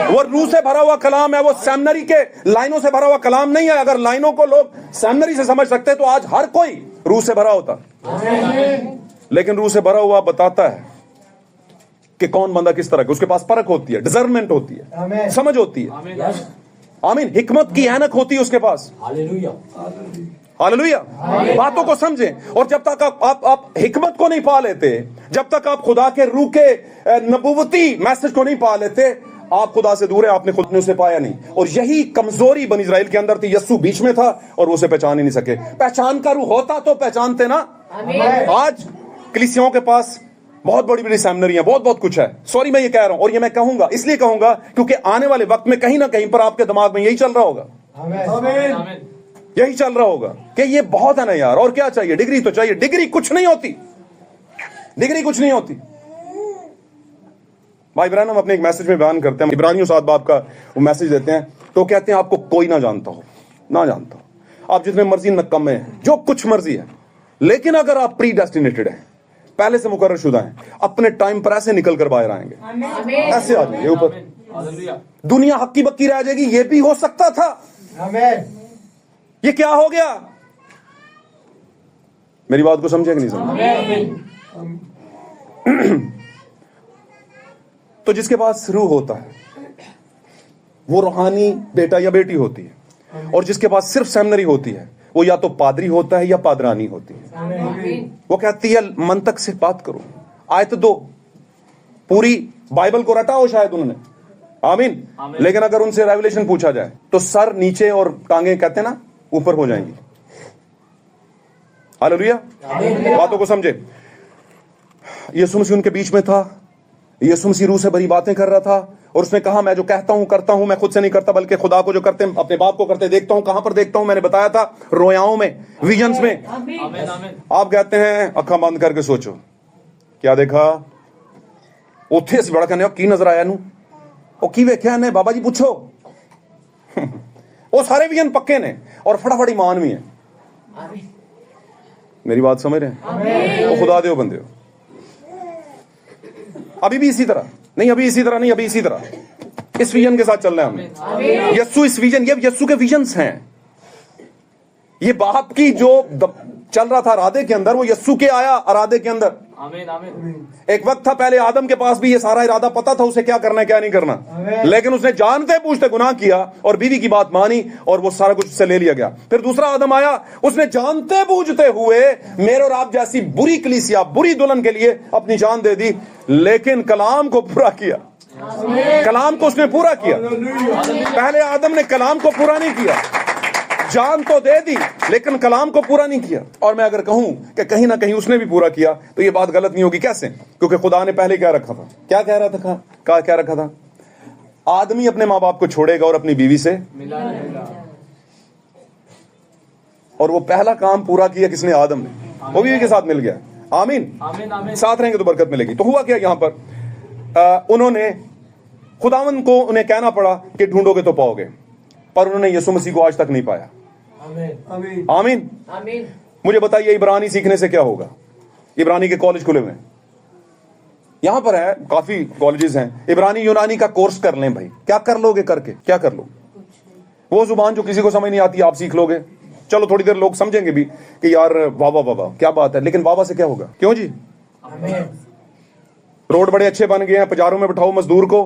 Speaker 2: वो रूह से भरा हुआ कलाम है, वो सेमिनरी के लाइनों से भरा हुआ कलाम नहीं है। अगर लाइनों को लोग सेमिनरी से समझ सकते तो आज हर कोई रूह से भरा होता। लेकिन रूह से भरा हुआ बताता है कि कौन बंदा किस तरह का, उसके पास परख होती है, डिजर्नमेंट होती है, समझ होती है। आमीन। हिकमत की ऐनक होती है उसके पास। हालेलुया। बातों को समझें। और जब तक आप हिकमत को नहीं पा लेते, जब तक आप खुदा के रूह के नबूवती मैसेज को नहीं पा लेते, आप खुदा से दूर है, आपने खुद ने उसे पाया नहीं। और यही कमजोरी बनी इस्राएल के अंदर थी। यस्सु बीच में था और वो उसे पहचान ही नहीं सके। पहचान का रूह होता तो पहचानते ना। आज कलीसियाओं के पास बहुत बड़ी बड़ी सेमिनरी है, बहुत कुछ है। सॉरी मैं ये कह रहा हूं, और ये मैं कहूंगा इसलिए कहूंगा क्योंकि आने वाले वक्त में कहीं ना कहीं पर आपके दिमाग में यही चल रहा होगा। यही चल रहा होगा कि ये बहुत है ना यार, और क्या चाहिए? डिग्री तो चाहिए। डिग्री कुछ नहीं होती, डिग्री कुछ नहीं होती। भाई इब्राहिम हम अपने एक मैसेज में बयान करते हैं, इब्रानियों 7 बाब का वो मैसेज देते हैं, तो कहते हैं आपको कोई ना जानता हो, ना जानता हो, आप जितने मर्जी नकम्मे हैं, जो कुछ मर्जी है, लेकिन अगर आप प्री डेस्टिनेटेड हैं, पहले से मुकर्रर शुदा हैं, अपने टाइम पर ऐसे निकल कर बाहर आएंगे, ऐसे आ जाएंगे ऊपर। दुनिया हक्की बक्की रह जाएगी। ये भी हो सकता था। ये क्या हो गया? मेरी बात को समझे कि नहीं समझे? तो जिसके पास रूह होता है वो रूहानी बेटा या बेटी होती है, और जिसके पास सिर्फ सेमिनरी होती है वो या तो पादरी होता है या पादरानी होती है। वो कहती है मंतक से बात करो, आयत दो, पूरी बाइबल को रटा हो शायद उन्होंने। आमीन। लेकिन अगर उनसे रेवलेशन पूछा जाए तो सर नीचे और टांगे कहते ना ऊपर हो जाएंगी। हालेलुया। बातों को समझे। यीशु मसीह उनके बीच में था। यीशु मसीह रूह से भरी बातें कर रहा था, और उसने कहा मैं जो कहता हूं करता हूं, मैं खुद से नहीं करता बल्कि खुदा को जो करते हैं अपने बाप को करते देखता हूं। कहां पर देखता हूं? मैंने बताया था, रोयाओं में, विजन्स में। आप कहते हैं अखा बंद करके सोचो क्या देखा, उथे से बड़ा कहने की नजर आया नू, ਉਹ ਕੀ ਵੇਖਿਆ ਨੇ ਬਾਬਾ ਜੀ ਪੁੱਛੋ ਉਹ ਸਾਰੇ ਵਿਜ਼ਨ पक्के ने और फटाफट ईमान भी है मेरी बात समझ रहे हैं वो खुदा दे बंदे हो अभी भी इसी तरह नहीं अभी इसी तरह नहीं अभी इसी तरह इस विजन के साथ चल रहे हैं हम यस्सु इस विजन ये यस्सु के विजन्स हैं ये बाप की जो चल रहा था इरादे के अंदर वो यस्सु के आया इरादे के अंदर
Speaker 5: आमीन आमीन
Speaker 2: एक वक्त था पहले आदम के पास भी ये सारा इरादा पता था उसे क्या करना है क्या नहीं करना लेकिन उसने जानते पूछते गुनाह किया और बीवी की बात मानी और वो सारा कुछ उससे ले लिया गया फिर दूसरा आदम आया उसने जानते बूझते हुए मेरे और आप जैसी बुरी कलीसिया बुरी दुल्हन के लिए अपनी जान दे दी लेकिन कलाम को पूरा किया कलाम को उसने पूरा किया पहले आदम ने कलाम को पूरा नहीं किया जान तो दे दी लेकिन कलाम को पूरा नहीं किया और मैं अगर कहूं कि कहीं ना कहीं उसने भी पूरा किया तो ये बात गलत नहीं होगी कैसे क्योंकि खुदा ने पहले क्या रखा था क्या कह रहा था क्या रखा था आदमी अपने माँ बाप को छोड़ेगा और अपनी बीवी से और वो पहला काम पूरा किया किसने आदम ने वो बीवी के साथ मिल गया आमीन
Speaker 5: आमीन आमीन
Speaker 2: साथ रहेंगे तो बरकत मिलेगी तो हुआ क्या यहां पर उन्होंने खुदावन को उन्हें कहना पड़ा कि ढूंढोगे तो पाओगे पर उन्होंने यीशु मसीह को आज तक नहीं पाया
Speaker 5: आमीन
Speaker 2: आमीन
Speaker 5: आमीन
Speaker 2: मुझे बताइए इब्रानी सीखने से क्या होगा इब्रानी के कॉलेज खुले हुए हैं यहां पर है काफी कॉलेजेस हैं इब्रानी यूनानी का कोर्स कर लें भाई क्या कर लोगे करके क्या कर लो वो जुबान जो किसी को समझ नहीं आती आप सीख लोगे चलो थोड़ी देर लोग समझेंगे भी कि यार वाह वाह वाह क्या बात है लेकिन वाह से क्या होगा क्यों जी रोड बड़े अच्छे बन गए हैं बाजारों में बिठाओ मजदूर को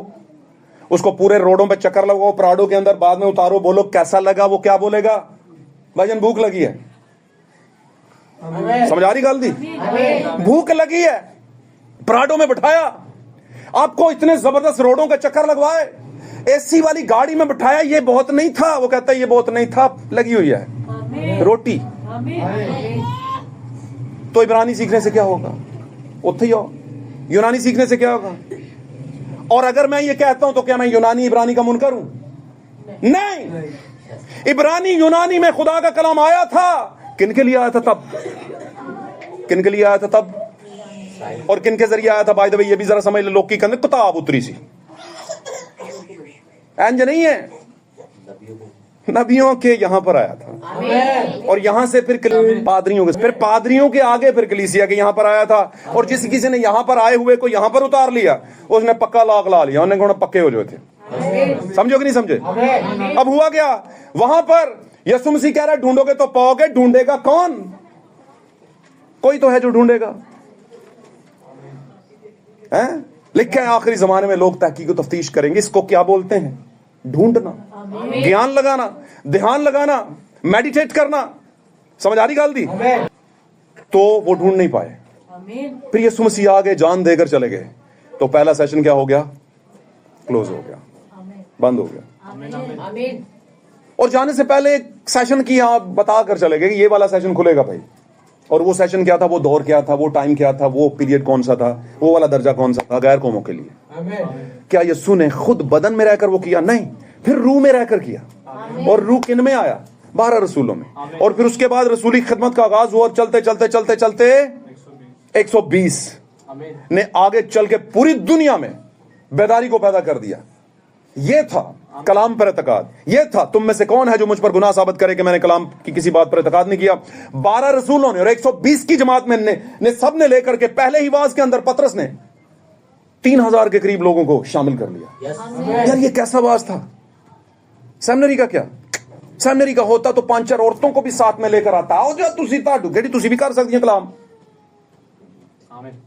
Speaker 2: उसको पूरे रोडों पे चक्कर लगाओ प्राडो के अंदर बाद में उतारो बोलो कैसा लगा वो क्या बोलेगा भाईजान भूख लगी है समझ आ रही गल दी भूख लगी है प्राडो में बिठाया आपको इतने जबरदस्त रोडों का चक्कर लगवाए एसी वाली गाड़ी में बिठाया ये बहुत नहीं था वो कहता है ये बहुत नहीं था लगी हुई है रोटी तो इब्रानी सीखने से क्या होगा उत्थे ही हो यूनानी सीखने से क्या होगा और अगर मैं ये कहता हूं तो क्या मैं यूनानी इब्रानी का मुनकर हूं नहीं इब्रानी यूनानी में खुदा का कलाम आया था किन के लिए आया था तब किन के लिए आया था तब और किन के जरिए आया था बाय द वे ये भी जरा समझ लो लोग की कंधे किताब उतरी सी इंज नहीं है नबियों के यहां पर आया था और यहां से फिर पादरियों के आगे फिर कलीसिया के यहां पर आया था और जिस किसी ने यहां पर आए हुए को यहां पर उतार लिया उसने पक्का लॉक ला लिया उन्हें पक्के हो जो थे समझो कि नहीं समझे अब हुआ क्या वहां पर यीशु मसीह कह रहा है ढूंढोगे तो पाओगे ढूंढेगा कौन कोई तो है जो ढूंढेगा लिखा है आखिरी जमाने में लोग तहकीक और तफ्तीश करेंगे इसको क्या बोलते हैं ढूंढना ज्ञान लगाना ध्यान लगाना मेडिटेट करना समझ आ रही गाल दी तो वो ढूंढ नहीं पाए फिर यीशु मसीह आ गए जान देकर चले गए तो पहला सेशन क्या हो गया क्लोज हो गया बंद हो गया
Speaker 5: आमीन
Speaker 2: और जाने से पहले एक सेशन की आप बता कर चले गए कि ये वाला सेशन खुलेगा भाई और वो सेशन क्या था वो दौर क्या था वो टाइम क्या था वो पीरियड कौन सा था वो वाला दर्जा कौन सा था गैर कौमों के लिए क्या यीशु ने खुद बदन में रहकर वो किया नहीं फिर रूह में रहकर किया और रूह किन में आया 12 रसूलों में और फिर उसके बाद रसूली खिदमत का आगाज हुआ और चलते चलते चलते चलते 120 ने आगे चल के पूरी दुनिया में बेदारी को पैदा कर दिया ये था कलाम पर एतकाद ये था तुम में से कौन है जो मुझ पर गुनाह साबित करे कि मैंने कलाम की किसी बात पर एतकाद नहीं किया 12 रसूलों ने और 120 की जमात में ने सब ने लेकर के पहले ही वाज के अंदर पतरस ने 3000 के करीब लोगों को शामिल कर लिया यार ये कैसा वाज था सेमिनरी का क्या सेमिनरी का होता तो 5-4 औरतों को भी साथ में लेकर आता आओ जो तुसी ताडू गेड़ी तुसी भी कर सकती हैं कलाम
Speaker 5: आमीन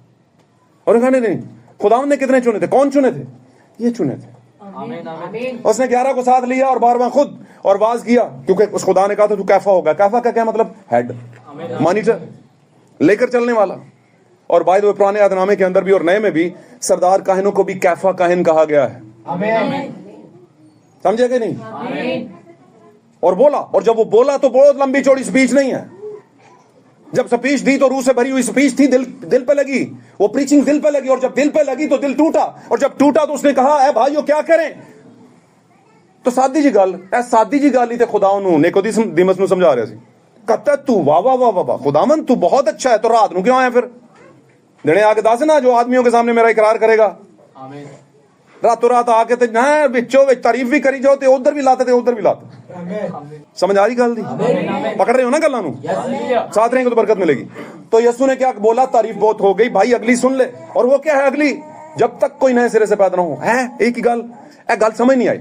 Speaker 2: और कहने नहीं खुदा ने कितने चुने थे कौन चुने थे ये चुने थे
Speaker 5: आमीन आमीन
Speaker 2: उसने 11 को साथ लिया और 12वां खुद और वाज किया क्योंकि उस खुदा ने कहा था तू कैफा होगा कैफा का क्या मतलब हेड मॉनिटर लेकर चलने वाला और बाय द वे पुराने अहदनामे के अंदर भी और नए में भी सरदार काहिनों को भी कैफा काहिन कहा गया है
Speaker 5: आमीन
Speaker 2: समझे कि नहीं
Speaker 5: आमीन
Speaker 2: और बोला और जब वो बोला तो बहुत लंबी चौड़ी स्पीच नहीं है जब स्पीच दी तो रूह से भरी हुई स्पीच थी दिल पे लगी वो प्रीचिंग दिल पे लगी और जब दिल पे लगी तो दिल टूटा और जब टूटा तो उसने कहा ऐ भाइयों क्या करें तो सादी जी गल ऐ सादी जी गल ही थे खुदा निकोदिमस नु समझा रहा सी कहता तू वाह वाह वाह वाह खुदावन तू बहुत अच्छा है तो रात नु क्यों आया फिर देने आके दस ना जो आदमियों के सामने मेरा इकरार करेगा
Speaker 5: आमीन
Speaker 2: रातों रात आके ते ना विचों विच तारीफ भी करी जाओ ते उधर भी लाते ते उधर भी लाते। समझ आ रही गल दी? पकड़ रहे हो ना गल्लां नूं? साथ रहेंगे तो बरकत मिलेगी। तो यीशु ने क्या बोला? तारीफ बहुत हो गई भाई, अगली सुन ले। और वो क्या है अगली? जब तक कोई नए सिरे से पैदा ना हो। है एक ही गल, ए गल समझ नहीं आई।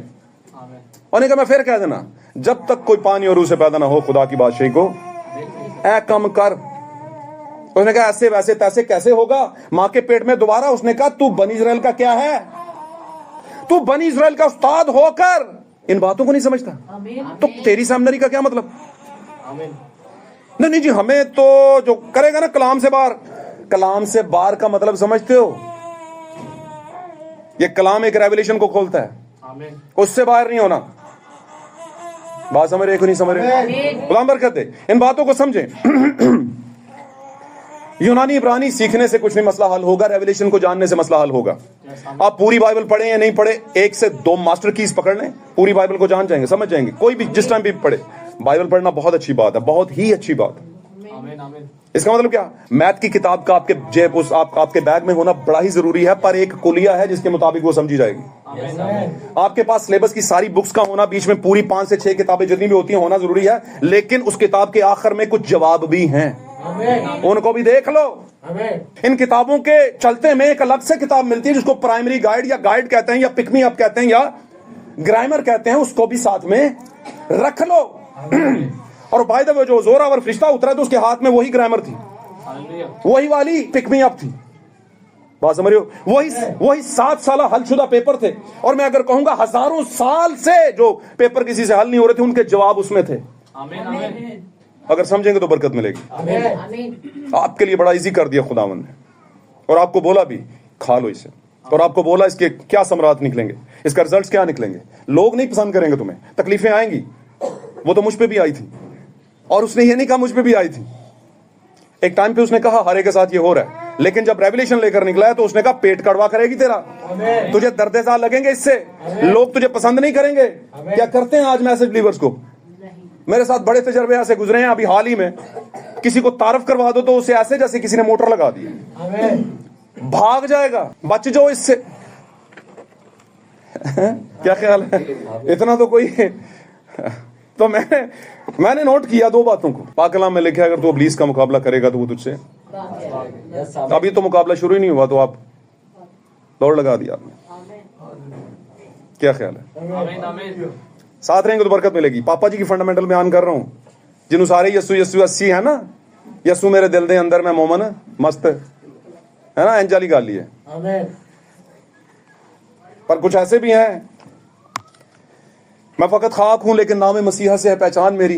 Speaker 2: उन्हें कहा मैं फिर कह देना, जब तक कोई पानी और रूह से पैदा ना हो खुदा की बादशाही को ए कम कर। उसने कहा ऐसे वैसे तैसे कैसे होगा? मां के पेट में दोबारा। उसने कहा तू बनी इस्राएल का क्या है? तू बनी इस्राएल का उस्ताद होकर इन बातों को नहीं समझता? तो तेरी सेमिनरी का क्या मतलब? नहीं जी, हमें तो जो करेगा ना कलाम से बाहर। कलाम से बाहर का मतलब समझते हो? ये कलाम एक रेवलेशन को खोलता है, उससे बाहर नहीं होना। बात समझ रहे को नहीं समझ रहे? खुदा बरकत दे, इन बातों को समझें। यूनानी इब्रानी सीखने से कुछ नहीं मसला हल होगा, रेवलेशन को जानने से मसला हल होगा। आप पूरी बाइबल पढ़े या नहीं पढ़े, 1 से 2 मास्टर कीज पकड़ लें, पूरी बाइबल को जान जाएंगे, समझ जाएंगे। कोई भी जिस टाइम भी पढ़े, बाइबल पढ़ना बहुत अच्छी बात है, बहुत ही अच्छी बात है। इसका मतलब क्या? मैथ की किताब का आपके जेब आपके बैग में होना बड़ा ही जरूरी है, पर एक कुलिया है जिसके मुताबिक वो समझी जाएगी। आपके पास सिलेबस की सारी बुक्स का होना, बीच में पूरी 5 से 6 किताबें जितनी भी होती हैं होना जरूरी है, लेकिन उस किताब के आखिर में कुछ जवाब भी हैं, उनको भी देख लो। इन किताबों के चलते में एक अलग से किताब मिलती है जिसको प्राइमरी गाइड या गाइड कहते हैं, या पिक मी अप कहते हैं, या ग्रामर कहते हैं, उसको भी साथ में रख लो। और बाय द वे जो जोरावर फरिश्ता उतरा तो उसके हाथ में वही ग्रामर थी, वही वाली पिक मी अप थी। बात समझ रहे हो? वही 7 साल हलशुदा पेपर थे। और मैं अगर कहूंगा हजारों साल से जो पेपर किसी से हल नहीं हो रहे थे, उनके जवाब उसमें थे। अगर समझेंगे तो बरकत मिलेगी। आपके लिए बड़ा इजी कर दिया खुदावन ने, और आपको बोला भी खा लो इसे, और आपको बोला इसके क्या समरात निकलेंगे, इसका रिजल्ट्स क्या निकलेंगे। लोग नहीं पसंद करेंगे तुम्हें, तकलीफें आएंगी। वो तो मुझ पे भी आई थी, और उसने ये नहीं कहा मुझ पे भी आई थी। एक टाइम पे उसने कहा हरे के साथ ये हो रहा है, लेकिन जब रेवलेशन लेकर निकला है तो उसने कहा पेट कड़वा करेगी तेरा, तुझे दर्देसार लगेंगे इससे, लोग तुझे पसंद नहीं करेंगे। क्या करते हैं आज मैसेज बिलीवर्स को? मेरे साथ बड़े तजर्बे ऐसे गुजरे हैं। अभी हाल ही में किसी को तारफ करवा दो तो उसे ऐसे जैसे किसी ने मोटर लगा दी, भाग जाएगा। बच जाओ इससे। क्या ख्याल है? इतना तो कोई तो मैंने नोट किया 2 बातों को। पाक कलाम में लिखा है अगर तू इब्लीस का मुकाबला करेगा तो वो तुझसे, अभी तो मुकाबला शुरू ही नहीं हुआ तो आप दौड़ लगा दिया आपने। क्या ख्याल है? साथ रहेंगे तो बरकत मिलेगी। पापा जी की फंडामेंटल बयान कर रहा हूं, जिन्हों सारे यस्सु यस्सु 80 है ना, यस्सु मेरे दिल दे अंदर मैं मोमन मस्त है ना, इंज वाली गाली है। पर कुछ ऐसे भी हैं, मैं फकत खाक हूं लेकिन नाम मसीहा से है पहचान मेरी।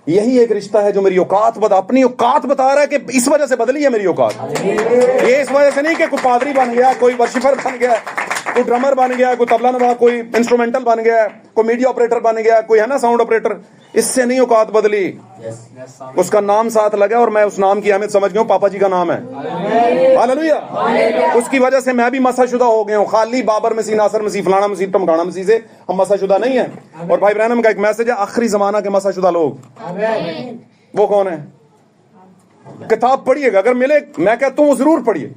Speaker 2: यही एक रिश्ता है जो मेरी औकात अपनी औकात बता रहा है कि इस वजह से बदली है मेरी औकात। ये इस वजह से नहीं कि कोई पादरी बन गया, कोई वर्शिपर बन गया, कोई ड्रमर बन गया, कोई तबला नवा, कोई इंस्ट्रूमेंटल बन गया, कोई मीडिया ऑपरेटर बन गया, कोई है ना साउंड ऑपरेटर। इससे नहीं औकात बदली, उसका नाम साथ लगा और मैं उस नाम की अहमियत समझ गया हूं। पापा जी का नाम है, हालेलुया। उसकी वजह से मैं भी मसाशुदा हो गया हूं। खाली बाबर मसीह, नासर मसीह, फलाना मसीह, टमकाना मसीह से हम मसाशुदा नहीं है। और भाई ब्रैनम का एक मैसेज है, आखिरी जमाना के मसाशुदा लोग वो कौन है? किताब पढ़िएगा, अगर मिले मैं कहता हूं जरूर पढ़िए,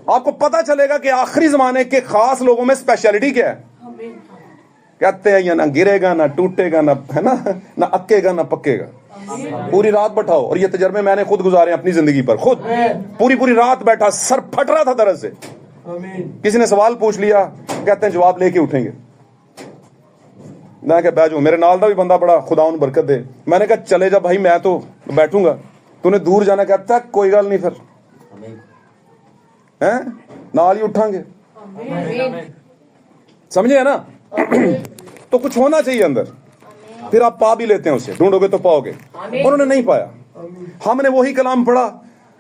Speaker 2: आपको पता चलेगा कि आखिरी जमाने के खास लोगों में स्पेशलिटी क्या है। कहते हैं ये ना गिरेगा ना टूटेगा ना, है ना अक्केगा ना पक्केगा। पूरी रात बैठाओ, और ये तजर्बे मैंने खुद गुजारे अपनी जिंदगी पर, खुद पूरी रात बैठा, सर फट रहा था दर्द से। किसी ने सवाल पूछ लिया, कहते हैं जवाब लेके उठेंगे। मैं क्या बैठो, मेरे नाल दा भी बंदा बड़ा खुदा उन बरकत दे। मैंने कहा चले जा भाई, मैं तो बैठूंगा, तूने दूर जाना। कहता कोई गल नहीं, फिर हैं नाल ही उठांगे। समझे है ना? तो कुछ होना चाहिए अंदर, फिर आप पा भी लेते हैं उसे, ढूंढोगे तो पाओगे। उन्होंने नहीं पाया, हमने वही कलाम पढ़ा,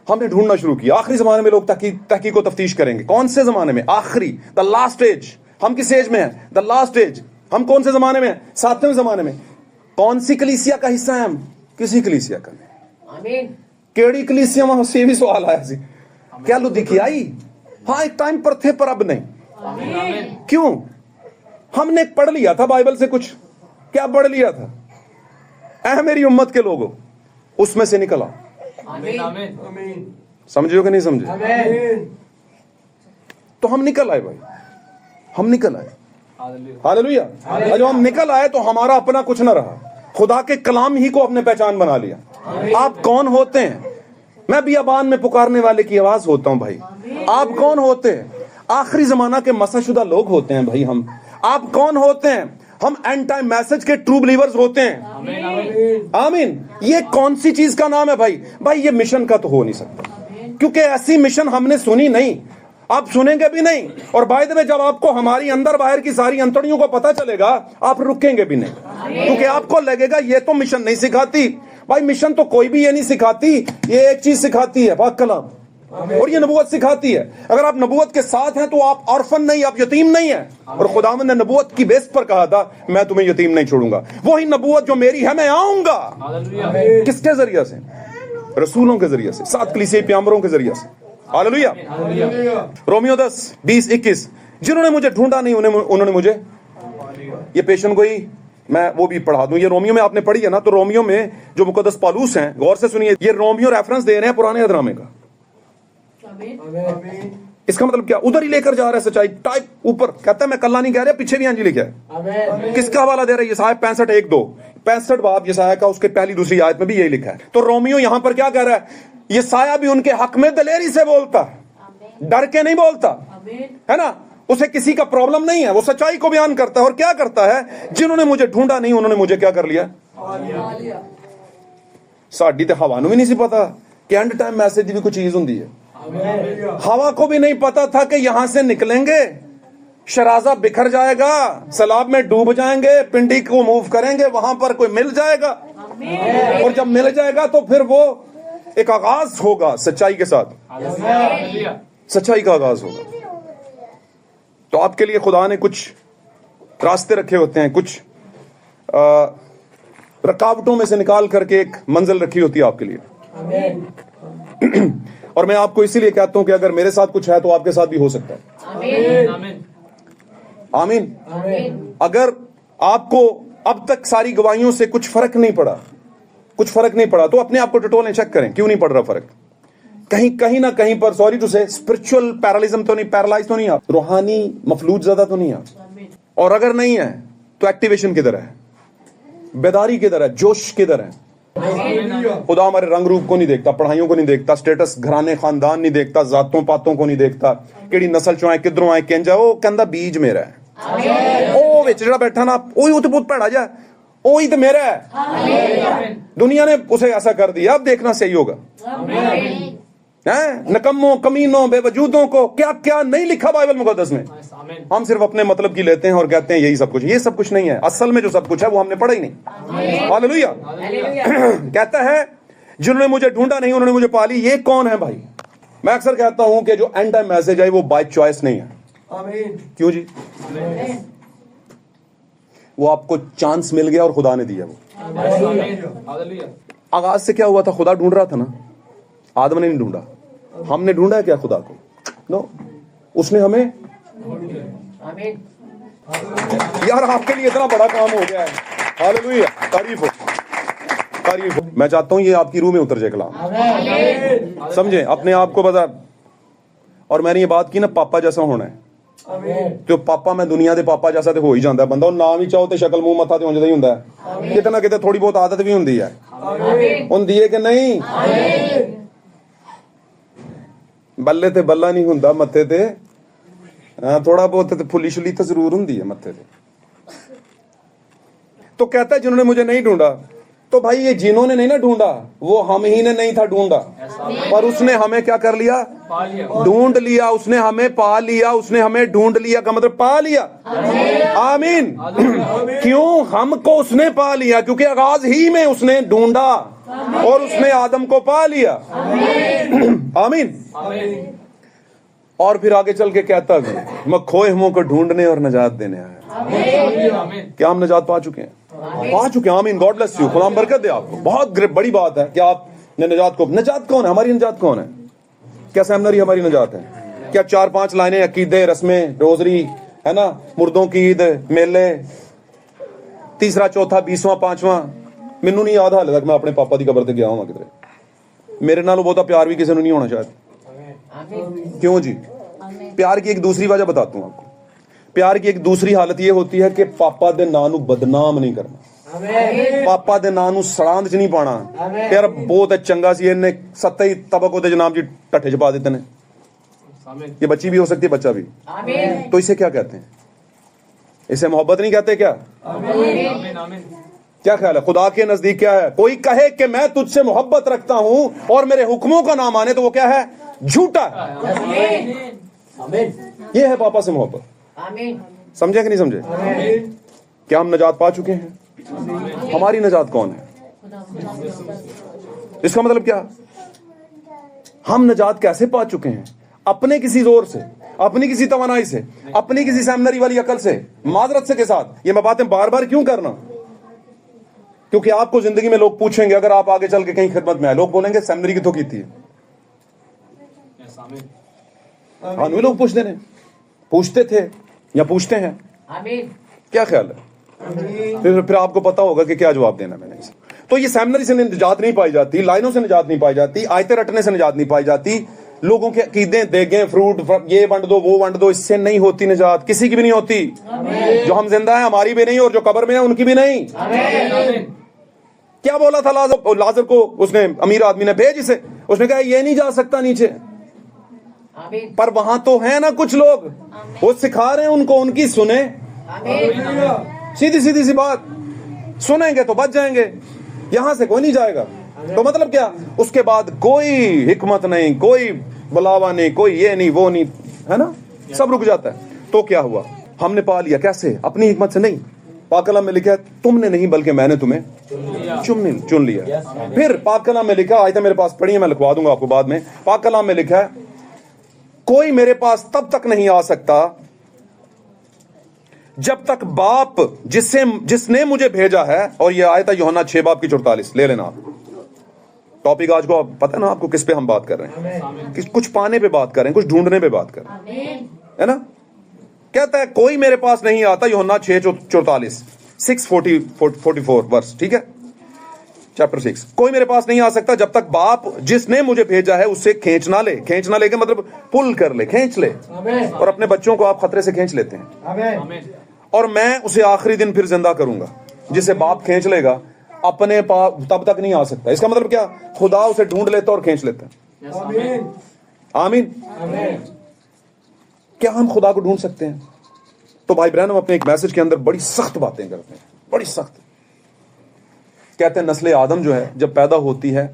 Speaker 2: हमने ढूंढना शुरू किया। आखिरी जमाने में लोग तहकीक को तफ्तीश करेंगे। कौन से जमाने में? आखिरी, द लास्ट एज। हम किस एज में हैं? The last age. हम कौन से जमाने में? 7वें जमाने में। कौन सी कलीसिया का हिस्सा है हम? किसी कलीसिया का नहीं। केड़ी कलीसिया वहां से भी सवाल आया सी, क्या लुधिकी आई? हाँ एक टाइम पर थे, पर अब नहीं। क्यों? हमने पढ़ लिया था बाइबल से कुछ। क्या पढ़ लिया था? मेरी उम्मत के लोगों, उसमें से निकला। समझे हो कि नहीं समझे? तो हम निकल आए भाई। हम निकल आए।
Speaker 5: हालेलुया।
Speaker 2: हालेलुया। और जब हम निकल आए तो हमारा अपना कुछ ना रहा, खुदा के कलाम ही को अपने पहचान बना लिया। आप कौन होते हैं? मैं बियाबान में पुकारने वाले की आवाज होता हूं भाई। आप कौन होते हैं? आखिरी जमाना के मसाशुदा लोग होते हैं भाई हम। आप कौन होते हैं? हम एंड टाइम मैसेज के ट्रू बिलीवर्स होते हैं। आमीन। ये कौन सी चीज का नाम है भाई? भाई ये मिशन का तो हो नहीं सकता, क्योंकि ऐसी मिशन हमने सुनी नहीं, आप सुनेंगे भी नहीं। और बाय द वे, जब आपको हमारी अंदर बाहर की सारी अंतड़ियों को पता चलेगा, आप रुकेंगे भी नहीं, क्योंकि आपको लगेगा ये तो मिशन नहीं सिखाती। भाई मिशन तो कोई भी ये नहीं सिखाती, ये एक चीज सिखाती है, पाक कलाम, और ये नबूवत सिखाती है। अगर आप नबूवत के साथ हैं तो आप ऑर्फन नहीं, आप यतीम नहीं है। और खुदावंद ने नबूवत की बेस पर कहा था, मैं तुम्हें यतीम नहीं छोड़ूंगा। वही नबूवत जो मेरी है, मैं आऊंगा। किसके जरिए से? रसूलों के जरिए से, 7 कलीसिया प्यामरों के जरिए से। हालेलुया। रोमियो 10:20-21, जिन्होंने मुझे ढूंढा नहीं उन्होंने मुझे, ये पेशन गोई मैं वो भी पढ़ा दूं। ये रोमियो में आपने पढ़ी है ना, तो रोमियो में जो मुकद्दस पौलुस हैं, गौर से सुनिए, ये रोमियो रेफरेंस दे रहे हैं पुराने अहदनामे का। इसका मतलब क्या? उधर ही लेकर जा रहा है सच्चाई, टाइप ऊपर कहता है, मैं कल्ला नहीं कह रहा, पीछे भी हां जी लिखा है। किसका हवाला दे रहा है? यशायाह 65:1-2, 65 बाब यशायाह का, उसके पहली दूसरी आयत में भी यही लिखा है। तो रोमियो यहां पर क्या कह रहा है? यशायाह भी उनके हक में दलेरी से बोलता, डर के नहीं बोलता, है ना। उसे किसी का प्रॉब्लम नहीं है, वो सच्चाई को बयान करता है। और क्या करता है? जिन्होंने मुझे ढूंढा नहीं उन्होंने मुझे क्या कर लिया? साडी ते हवा नूं भी नहीं सी पता कि एंड टाइम मैसेज दी भी कोई चीज हुंदी है। हवा को भी नहीं पता था कि यहां से निकलेंगे, शराजा बिखर जाएगा, सैलाब में डूब जाएंगे, पिंडी को मूव करेंगे, वहां पर कोई मिल जाएगा, और जब मिल जाएगा तो फिर वो एक आगाज होगा सच्चाई के साथ, सच्चाई का आगाज होगा। तो आपके लिए खुदा ने कुछ रास्ते रखे होते हैं, कुछ रुकावटों में से निकाल करके एक मंजिल रखी होती है आपके लिए। और मैं आपको इसीलिए कहता हूं कि अगर मेरे साथ कुछ है तो आपके साथ भी हो सकता है। आमीन। अगर आपको अब तक सारी गवाहियों से कुछ फर्क नहीं पड़ा, तो अपने आप को टटोलें, चेक करें क्यों नहीं पड़ रहा फर्क। कहीं ना कहीं पर, सॉरी टू से, स्पिरिचुअल पैरालिज्म तो नहीं, पैरालाइज तो नहीं आप, रूहानी मफलूज ज़्यादा तो नहीं आप। और अगर नहीं है तो एक्टिवेशन किधर है? बेदारी किधर है? जोश किधर है? खुदा हमारे रंग रूप को नहीं देखता, पढ़ाइयों को नहीं देखता, स्टेटस, घराने, खानदान नहीं देखता, जातों पातों को नहीं देखता, केड़ी नस्ल चो आए, किधरों आए, किंज वो कहंदा बीज मेरा है। ओ विच जेड़ा बैठा ना, ओही तो बहुत भैड़ा जा, ओही तो मेरा है। दुनिया ने उसे ऐसा कर दिया, अब देखना सही होगा। नकम्मों, कमीनों, बेवजूदों को क्या क्या नहीं लिखा बाइबल मुकद्दस में। हम सिर्फ अपने मतलब की लेते हैं और कहते हैं यही सब कुछ। ये सब कुछ नहीं है, असल में जो सब कुछ है वो हमने पढ़ा ही नहीं। हालेलुया। कहता है जिन्होंने मुझे ढूंढा नहीं उन्होंने मुझे पा ली। ये कौन है भाई? मैं अक्सर कहता हूं कि जो एंड टाइम मैसेज है वो बाय चॉइस नहीं है। क्यों जी? वो आपको चांस मिल गया और खुदा ने दिया वो। आगाज से क्या हुआ था? खुदा ढूंढ रहा था ना, आदम ने नहीं ढूंढा। हमने ढूंढा है क्या खुदा को? नो, उसने हमें। यार आपके लिए इतना बड़ा काम हो गया है। हालेलुया, तारीफ हो, तारीफ हो। मैं चाहता हूं ये आपकी रूह में उतर जाए कलाम, समझे? अपने आप को बता। और मैंने ये बात की ना, पापा जैसा होना है। तो पापा, मैं दुनिया दे पापा जैसा तो हो ही जाता है बंदा। नाम ही चाहो तो शक्ल मुंह मत्था तो उंजदा ही हुंदा है। कितना किते थोड़ी बहुत आदत भी हुंदी है कि नहीं? बल्ले ते बल्ला नहीं हुंदा मत्थे ते, थोड़ा बहुत तो फुली शुली तो जरूर हुंदी है मत्थे ते। तो कहता है जिन्होंने मुझे नहीं ढूंढा, तो भाई ये जिन्होंने नहीं ना ढूंढा, वो हम ही ने नहीं था ढूंढा, पर उसने हमें क्या कर लिया? ढूंढ लिया। उसने हमें पा लिया, उसने हमें ढूंढ लिया का मतलब पा लिया। आमीन। क्यों हमको उसने पा लिया? क्योंकि आगाज ही में उसने ढूंढा और उसने आदम को पा लिया। आमीन। और फिर आगे चल के कहता भी, मैं खोए हुओं को ढूंढने और नजात देने आया। क्या हम नजात पा चुके हैं? पा चुके हैं। आमीन। गॉड ब्लेस यू, खुदा बरकत दे आपको। बहुत बड़ी बात है कि आपने नजात को। नजात कौन है? हमारी नजात कौन है? क्या सेमिनरी हमारी नजात है? क्या 4-5 लाइनें, अकीदे, रस्में, रोजरी, है ना, मुर्दों की ईद, मेले, तीसरा, चौथा, 20वां, 5वां? मैनू नहीं याद हाले तक मैं अपने पापा की कबर ते गया हूं किधरे। मेरे नालों बहुता प्यार भी किसी ने नहीं होना शायद। क्यों जी? प्यार की एक दूसरी वजह बताता हूं आपको। प्यार की एक दूसरी हालत ये होती है कि पापा दे नां नू बदनाम नहीं करना, पापा दे नां नू सड़ांद च नहीं पाना। यार बहुत चंगा सी, इन्हें 27 तबक ओदे जनाब जी टट्ठे च पा देते हैं। ये बच्ची भी हो सकती है, बच्चा भी। तो इसे क्या कहते हैं? इसे मोहब्बत नहीं कहते क्या? क्या ख्याल है? खुदा के नजदीक क्या है? कोई कहे कि मैं तुझसे मोहब्बत रखता हूं और मेरे हुक्मों का ना माने तो वो क्या है? झूठा है। ये है पापा से मोहब्बत। समझे कि नहीं समझे? क्या हम नजात पा चुके हैं? हमारी नजात कौन है? इसका मतलब क्या? हम नजात कैसे पा चुके हैं? अपने किसी जोर से, अपनी किसी तवानाई से, अपनी किसी सेमिनरी वाली अकल से, माजरत से के साथ। ये मैं बातें बार बार क्यों करना? क्योंकि आपको जिंदगी में लोग पूछेंगे, अगर आप आगे चल के कहीं खिदमत में आए, लोग बोलेंगे सेमिनरी कितों की थी। हाँ, लोग पूछते थे या पूछते हैं। क्या ख्याल है? फिर आपको पता होगा कि क्या जवाब देना मैंने इसे। तो ये सेमिनरी से निजात नहीं पाई जाती, लाइनों से निजात नहीं पाई जाती, आयतें रटने से निजात नहीं पाई जाती, लोगों के अकीदे देगे फ्रूट ये वंड दो वो वंड दो, इससे नहीं होती निजात, किसी की भी नहीं होती। जो हम जिंदा है हमारी भी नहीं, और जो कब्र में है उनकी भी नहीं। क्या बोला था लाजर को? उसने, अमीर आदमी ने, भेज इसे। उसने कहा ये नहीं जा सकता नीचे, पर वहां तो है ना कुछ लोग, वो सिखा रहे हैं उनको, उनकी सुने। सीधी सीधी सी बात, सुनेंगे तो बच जाएंगे, यहां से कोई नहीं जाएगा। तो मतलब क्या? उसके बाद कोई हिकमत नहीं, कोई बुलावा नहीं, कोई ये नहीं वो नहीं, है ना, सब रुक जाता है। तो क्या हुआ? हमने पा लिया। कैसे? अपनी हिकमत से नहीं। पाक कलाम में लिखा है तुमने नहीं बल्कि मैंने तुम्हें चुन लिया। फिर पाक कलाम में लिखा, आयत मेरे पास पढ़ी है, मैं लिखवा दूंगा आपको बाद में। पाक कलाम में लिखा है कोई मेरे पास तब तक नहीं आ सकता जब तक बाप जिसने मुझे भेजा है। और ये आयत है यूहन्ना 6 बाब की 44, ले लेना आप। टॉपिक आज को पता है ना आपको किस पे हम बात कर रहे हैं? कुछ पाने पे बात कर रहे हैं, कुछ ढूंढने पे बात कर रहे हैं, है ना। कहता है कोई मेरे पास नहीं आता, यूहन्ना 6:44, 6:44 वर्स, ठीक है, चैप्टर 6। कोई मेरे पास नहीं आ सकता जब तक बाप जिसने मुझे भेजा है उससे खींच ना ले। खींच ना ले के मतलब पुल कर ले, खींच ले। और अपने बच्चों को आप खतरे से खींच लेते हैं। और मैं उसे आखिरी दिन फिर जिंदा करूंगा। जिसे बाप खींच लेगा अपने पास तब तक नहीं आ सकता। इसका मतलब क्या? खुदा उसे ढूंढ लेता और खींच लेता है। आमीन। क्या हम खुदा को ढूंढ सकते हैं? तो भाई ब्रैनम अपने एक मैसेज के अंदर बड़ी सख्त बातें करते हैं, बड़ी सख्त। कहते हैं नस्ल आदम जो है जब पैदा होती है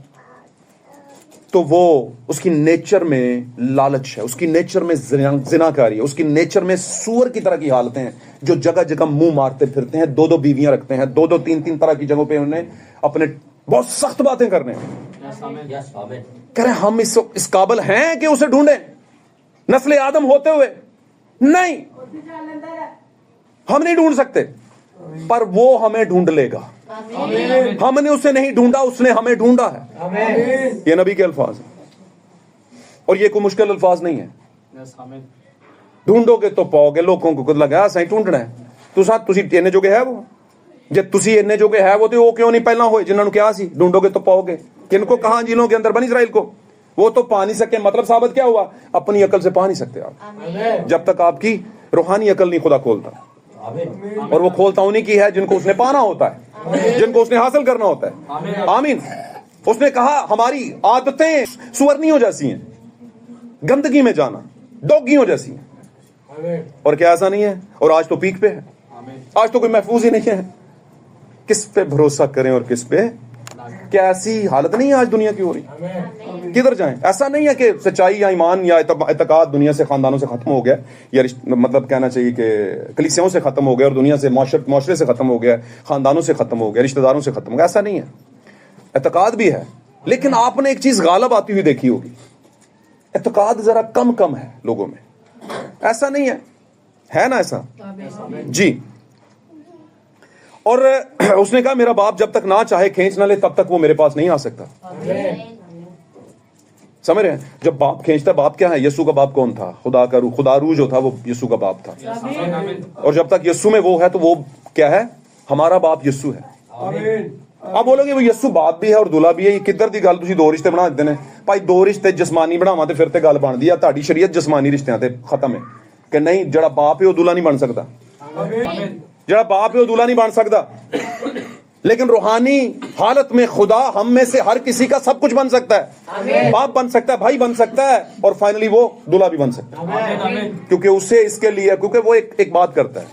Speaker 2: तो वो, उसकी नेचर में लालच है, उसकी नेचर में जिनाकारी है, उसकी नेचर में सूअर की तरह की हालतें हैं जो जगह जगह मुंह मारते फिरते हैं, 2-2 बीवियां रखते हैं, 2-2 3-3 तरह की जगहों पे उन्हें अपने बहुत सख्त बातें करने हैं। कह रहे हम इस काबिल हैं कि उसे ढूंढें नस्ल आदम होते हुए? नहीं, हम नहीं ढूंढ सकते, पर वो हमें ढूंढ लेगा। हमने उसे नहीं ढूंढा, उसने हमें ढूंढा है। ये नबी के अल्फाज है और ये कोई मुश्किल अल्फाज नहीं है। ढूंढोगे तो पाओगे। लोगों को लगा सही ढूंढना है, तुसी इन्ने जोगे है वो, जे तुसी इन्ने जोगे है वो, तो वो क्यों नहीं पहला होए जिन्होंने क्या सी ढूंढोगे तो पाओगे। किनको कहा? जिलों के अंदर बनी इस्राइल को। वो तो पा नहीं सके। मतलब साबित क्या हुआ? अपनी अकल से पा नहीं सकते आप, जब तक आपकी रूहानी अकल नहीं खुदा खोलता। और वो खोलता उन्हीं की है जिनको उसने पाना होता है, जिनको उसने हासिल करना होता है। आमीन। उसने कहा हमारी आदतें सुअरनियों जैसी हैं, गंदगी में जाना डोगियों जैसी हैं। और क्या ऐसा नहीं है? और आज तो पीक पे है, आज तो कोई महफूज ही नहीं है। किस पे भरोसा करें और किस पे? क्या ऐसी हालत नहीं है आज दुनिया की हो रही? किधर जाएं? ऐसा नहीं है कि सच्चाई या ईमान या इत्तेकाद दुनिया से, खानदानों से खत्म हो गया, या मतलब कहना चाहिए कि कलीसियाओं से खत्म हो गया और दुनिया से, माशरे से खत्म हो गया, खानदानों से खत्म हो गया, रिश्तेदारों से खत्म हो गया। ऐसा नहीं है। इत्तेकाद भी है, लेकिन आपने एक चीज गालब आती हुई देखी होगी, इत्तेकाद जरा कम है लोगों में। ऐसा नहीं है ना? ऐसा जी। और उसने कहा मेरा बाप जब तक ना चाहे खींच ना ले तब तक वो मेरे पास नहीं आ सकता। समझ रहे हैं? जब बाप खींचता, बाप क्या है? यीशु का बाप कौन था? खुदा का रूह, खुदा रूह जो था वो यीशु का बाप था। और जब तक यीशु में वो है तो वो क्या है? हमारा बाप यीशु है। आप बोलोगे वो यीशु बाप भी है और दूल्हा भी है, ये किधर दी गल? तुसी दो रिश्ते बना देते हैं भाई। दो रिश्ते जिस्मानी बनावा ते फिर ते गल बनदी आ। ਤੁਹਾਡੀ शरीयत जिस्मानी रिश्तियां ते खत्म है। کہ نہیں جڑا باپ ہے وہ دلہا نہیں بن سکتا, جڑا باپ ہے وہ دلہا نہیں بن سکتا, لیکن روحانی حالت میں خدا ہم میں سے ہر کسی کا سب کچھ بن سکتا ہے, باپ بن سکتا ہے, بھائی بن سکتا ہے, اور فائنلی وہ دلہا بھی بن سکتا ہے, کیونکہ اسے اس کے لیے, کیونکہ وہ ایک بات کرتا ہے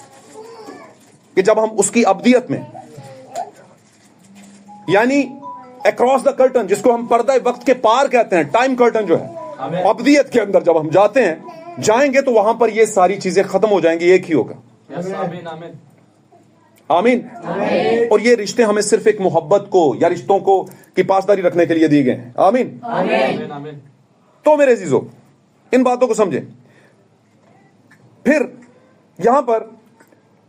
Speaker 2: کہ جب ہم اس کی ابدیت میں, یعنی اکراس دا کرٹن, جس کو ہم پردہ وقت کے پار کہتے ہیں, ٹائم کرٹن جو ہے, ابدیت کے اندر جب ہم جائیں گے تو وہاں پر یہ ساری چیزیں ختم ہو جائیں گی, ایک ہی ہوگا. آمین. اور یہ رشتے ہمیں صرف ایک محبت کو یا رشتوں کو کی پاسداری رکھنے کے لیے دیے گئے ہیں. آمین. تو میرے عزیزو ان باتوں کو سمجھیں. پھر یہاں پر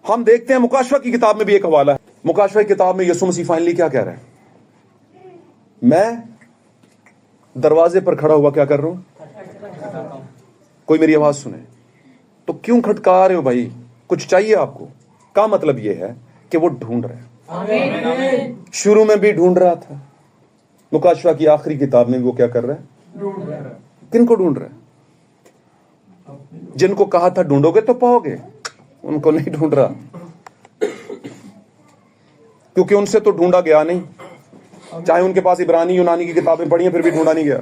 Speaker 2: ہم دیکھتے ہیں مکاشفہ کی کتاب میں بھی ایک حوالہ ہے. مکاشفہ کی کتاب میں یسوع مسیح فائنلی کیا کہہ رہے ہیں؟ میں دروازے پر کھڑا ہوا کیا کر رہا ہوں, کوئی میری آواز سنے. تو کیوں کھٹکا رہے ہو بھائی, کچھ چاہیے آپ کو؟ کا مطلب یہ ہے کہ وہ ڈھونڈ رہے ہیں. شروع میں بھی ڈھونڈ رہا تھا, مکاشفہ کی آخری کتاب میں بھی وہ کیا کر رہا ہے؟ کن کو ڈھونڈ رہا ہے؟ جن کو کہا تھا ڈھونڈو گے تو پاؤ گے, ان کو نہیں ڈھونڈ رہا, کیونکہ ان سے تو ڈھونڈا گیا نہیں. چاہے ان کے پاس عبرانی یونانی کی کتابیں پڑھی ہیں پھر بھی ڈھونڈا نہیں گیا.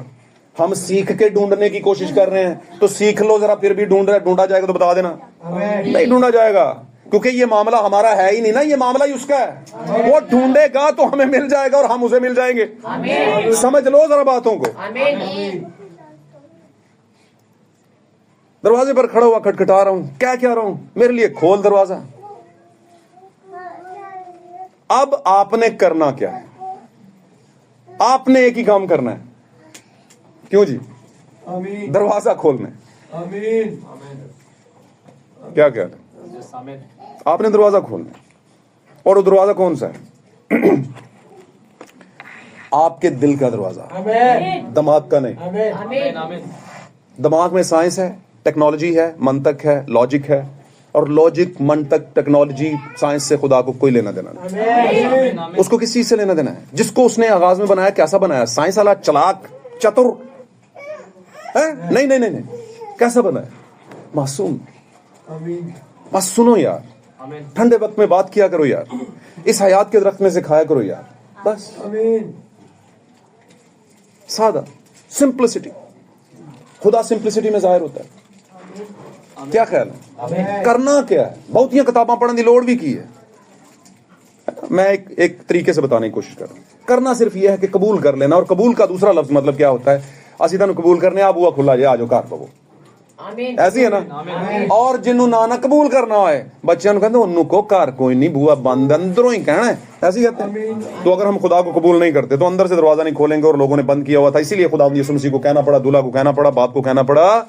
Speaker 2: ہم سیکھ کے ڈھونڈنے کی کوشش کر رہے ہیں, تو سیکھ لو ذرا, پھر بھی ڈھونڈا جائے گا تو بتا دینا. نہیں ڈھونڈا جائے گا, کیونکہ یہ معاملہ ہمارا ہے ہی نہیں نا, یہ معاملہ ہی اس کا ہے. وہ ڈھونڈے گا تو ہمیں مل جائے گا اور ہم اسے مل جائیں گے. سمجھ لو ذرا باتوں کو. دروازے پر کھڑا ہوا کھٹکھٹا رہا ہوں, کیا رہا ہوں, میرے لیے کھول دروازہ. اب آپ نے کرنا کیا ہے؟ آپ نے ایک ہی کام کرنا ہے. کیوں جی؟ دروازہ کھولنا ہے. کیا آپ نے دروازہ کھولنا ہے. اور وہ دروازہ کون سا ہے؟ آپ کے دل کا دروازہ, دماغ کا نہیں. دماغ میں سائنس ہے, ٹیکنالوجی ہے, منطق ہے, لاجک ہے, اور لاجک, منطق, ٹیکنالوجی, سائنس سے خدا کو کوئی لینا دینا نہیں. اس کو کس چیز سے لینا دینا ہے؟ جس کو اس نے آغاز میں بنایا کیسا بنایا؟ سائنس والا, چلاک, چتر؟ نہیں, کیسا بنایا؟ معصوم. بس سنو یار, ٹھنڈے وقت میں بات کیا کرو یار, اس حیات کے درخت میں سے کھایا کرو یار, بس. سادہ, سمپلسٹی. خدا سمپلسٹی میں ظاہر ہوتا ہے. کیا خیال ہے؟ کرنا کیا ہے؟ بہت ہی کتاباں پڑھنے کی لوڑ بھی کی ہے. میں ایک طریقے سے بتانے کی کوشش کر رہا ہوں. کرنا صرف یہ ہے کہ قبول کر لینا, اور قبول کا دوسرا لفظ مطلب کیا ہوتا ہے؟ اسی طرح قبول کرنے آپ ہوا کھلا جائے, آجو کار پو, ایسی ہے نا. اور جنہوں نہ قبول کرنا ہوئے بچوں کہتے ہیں انہوں کو کار کوئی نہیں, بوا بند اندروں ہی کہنا ہے, ایسے کہتے ہیں. تو اگر ہم خدا کو قبول نہیں کرتے تو اندر سے دروازہ نہیں کھولیں گے, اور لوگوں نے بند کیا ہوا تھا. اسی لیے خدا یسوع مسیح کو کہنا پڑا, دلہا کو کہنا پڑا, باپ کو کہنا پڑا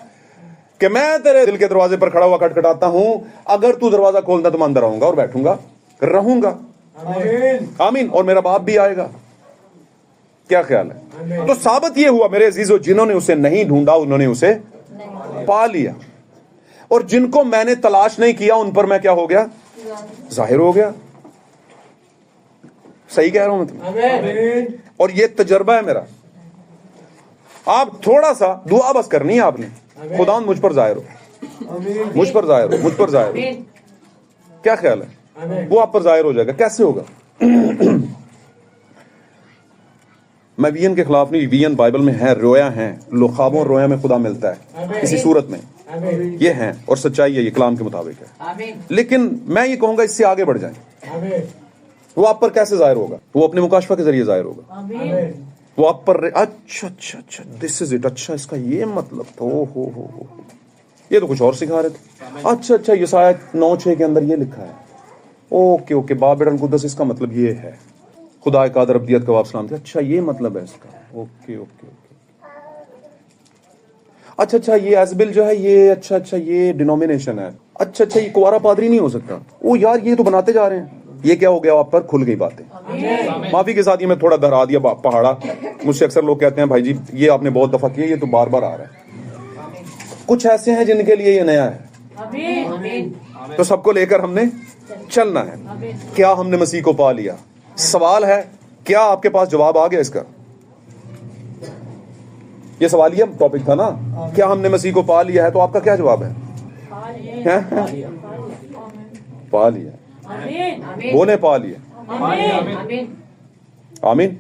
Speaker 2: کہ میں تیرے دل کے دروازے پر کھڑا ہوا کھٹکھٹاتا ہوں, اگر تو دروازہ کھولتا تو میں اندر آؤں گا اور بیٹھوں گا, رہوں گا. آمین. اور میرا باپ بھی آئے گا. کیا خیال ہے؟ تو ثابت یہ ہوا میرے عزیزو, جنہوں نے اسے نہیں ڈھونڈا انہوں نے اسے پا لیا, اور جن کو میں نے تلاش نہیں کیا ان پر میں کیا ہو گیا؟ ظاہر ہو گیا. صحیح کہہ رہا ہوں مطلب. اور یہ تجربہ ہے میرا. آپ تھوڑا سا دعا بس کرنی ہے آپ نے, خدا مجھ پر ظاہر ہو, مجھ پر ظاہر ہو, مجھ پر ظاہر ہو. کیا خیال ہے؟ وہ آپ پر ظاہر ہو جائے گا. کیسے ہوگا؟ میں وین کے خلاف نہیں, وین بائبل میں ہے, رویا ہیں, خوابوں رویا میں خدا ملتا ہے کسی صورت میں, یہ ہیں, اور سچائی ہے, یہ کلام کے مطابق ہے. لیکن میں یہ کہوں گا اس سے آگے بڑھ جائیں. وہ آپ پر کیسے ظاہر ہوگا؟ وہ اپنے مکاشفہ کے ذریعے ظاہر ہوگا. وہ آپ پر اچھا دس از اٹ, اچھا اس کا یہ مطلب تھا, ہو یہ تو کچھ اور سکھا رہے تھے. اچھا یسایہ 9:6 کے اندر یہ لکھا ہے. اوکے باب القدس, اس کا مطلب یہ ہے. خدا قادر ابدیت کا واپس سلام تھا. اچھا یہ مطلب ہے اس کا. اوکے اچھا یہ ایزبل جو ہے یہ اچھا یہ ڈینومینیشن ہے. اچھا یہ کوارا پادری نہیں ہو سکتا. او یار یہ تو بناتے جا رہے ہیں. یہ کیا ہو گیا؟ آپ پر کھل گئی باتیں. معافی کے ساتھ یہ میں تھوڑا دہرا دیا پہاڑا. مجھ سے اکثر لوگ کہتے ہیں بھائی جی یہ آپ نے بہت دفعہ کیا, یہ تو بار بار آ رہا ہے. کچھ ایسے ہیں جن کے لیے یہ نیا ہے, تو سب کو لے کر ہم نے چلنا ہے. کیا ہم نے مسیح کو پا لیا؟ سوال ہے, کیا آپ کے پاس جواب آ گیا اس کا؟ یہ سوالیہ ٹاپک تھا نا, کیا ہم نے مسیح کو پا لیا ہے, تو آپ کا کیا جواب ہے؟ پا لیا, بولے پا لیا. آمین.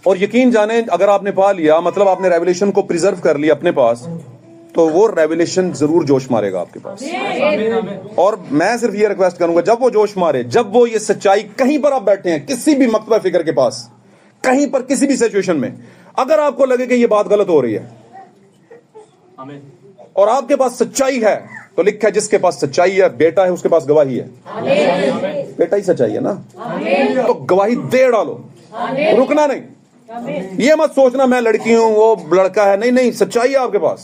Speaker 2: اور یقین جانیں اگر آپ نے پا لیا مطلب آپ نے ریولیشن کو پریزرو کر لیا اپنے پاس, تو وہ ریولیشن ضرور جوش مارے گا آپ کے پاس. اور میں صرف یہ ریکویسٹ کروں گا جب وہ جوش مارے, جب وہ یہ سچائی کہیں پر آپ بیٹھے ہیں کسی بھی مکتبہ فکر کے پاس, کہیں پر کسی بھی سچویشن میں, اگر آپ کو لگے کہ یہ بات غلط ہو رہی ہے اور آپ کے پاس سچائی ہے تو لکھا ہے جس کے پاس سچائی ہے بیٹا ہے اس کے پاس گواہی ہے. بیٹا ہی سچائی ہے نا, تو گواہی دے ڈالو, رکنا نہیں. یہ مت سوچنا میں لڑکی ہوں وہ لڑکا ہے, نہیں نہیں, سچائی ہے آپ کے پاس,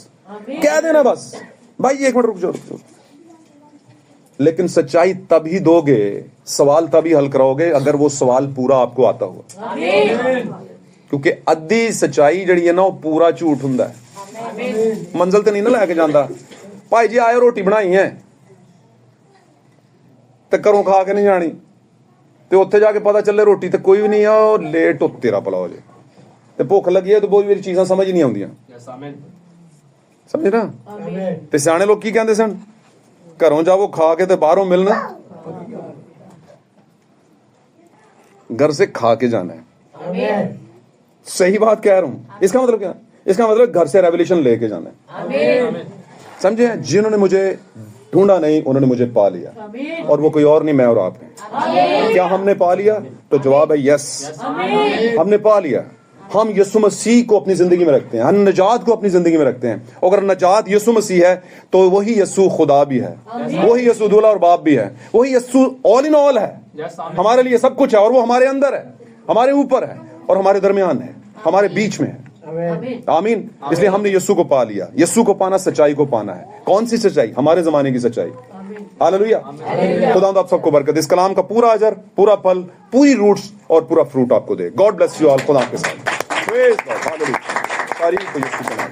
Speaker 2: کہہ دینا بس بھائی 1 منٹ رک جاؤ. لیکن سچائی تب ہی دو گے, سوال تب ہی حل کراؤ گے اگر وہ سوال پورا آپ کو آتا ہوا. کیونکہ ادھی سچائی جڑی ہے نا وہ پورا جھوٹ ہوندا ہے, منزل تے نہیں نہ لے کے جاندا. بھائی جی آئے روٹی بنائی ہے تے کروں کھا کے نہیں جانی, تے اوتھے جا کے پتہ چلے روٹی تے کوئی بھی نہیں ہے, لیٹ ہو تیرا پلا ہو جائے, تے بھوک لگی ہے تو بہت میری چیزاں سمجھ نہیں آندیاں. سمجھ نا, تے سیانے لوگ کی کہندے سن, گھروں جاؤ کھا کے تے باہروں ملنا, گھر سے کھا کے جانا ہے. صحیح بات کہہ رہا ہوں. اس کا مطلب کیا, اس کا مطلب گھر سے ریولیشن لے کے جانا ہے. سمجھے, جنہوں نے مجھے ڈھونڈا نہیں انہوں نے مجھے پا لیا, اور وہ کوئی اور نہیں میں اور آپ ہیں. کیا ہم نے پا لیا؟ تو جواب ہے یس, ہم نے پا لیا. ہم یسوع مسیح کو اپنی زندگی میں رکھتے ہیں, ہم نجات کو اپنی زندگی میں رکھتے ہیں. اگر نجات یسوع مسیح ہے تو وہی یسوع خدا بھی ہے, وہی یسوع دولہ اور باپ بھی ہے, وہی یسوع آل ان آل ہے, ہمارے لیے سب کچھ ہے. اور وہ ہمارے اندر ہے, ہمارے اوپر ہے, اور ہمارے درمیان ہے, ہمارے بیچ میں ہے. آمین. اس لیے ہم نے یسوع کو پا لیا. یسوع کو پانا سچائی کو پانا ہے. کون سی سچائی؟ ہمارے زمانے کی سچائی. ہاللویا. خدا آپ سب کو برکت, اس کلام کا پورا اجر, پورا پھل, پوری روٹس اور پورا فروٹ آپ کو دے. God bless you all. خدا آپ کے ساتھ. تعریف ہو یسوع کے نام.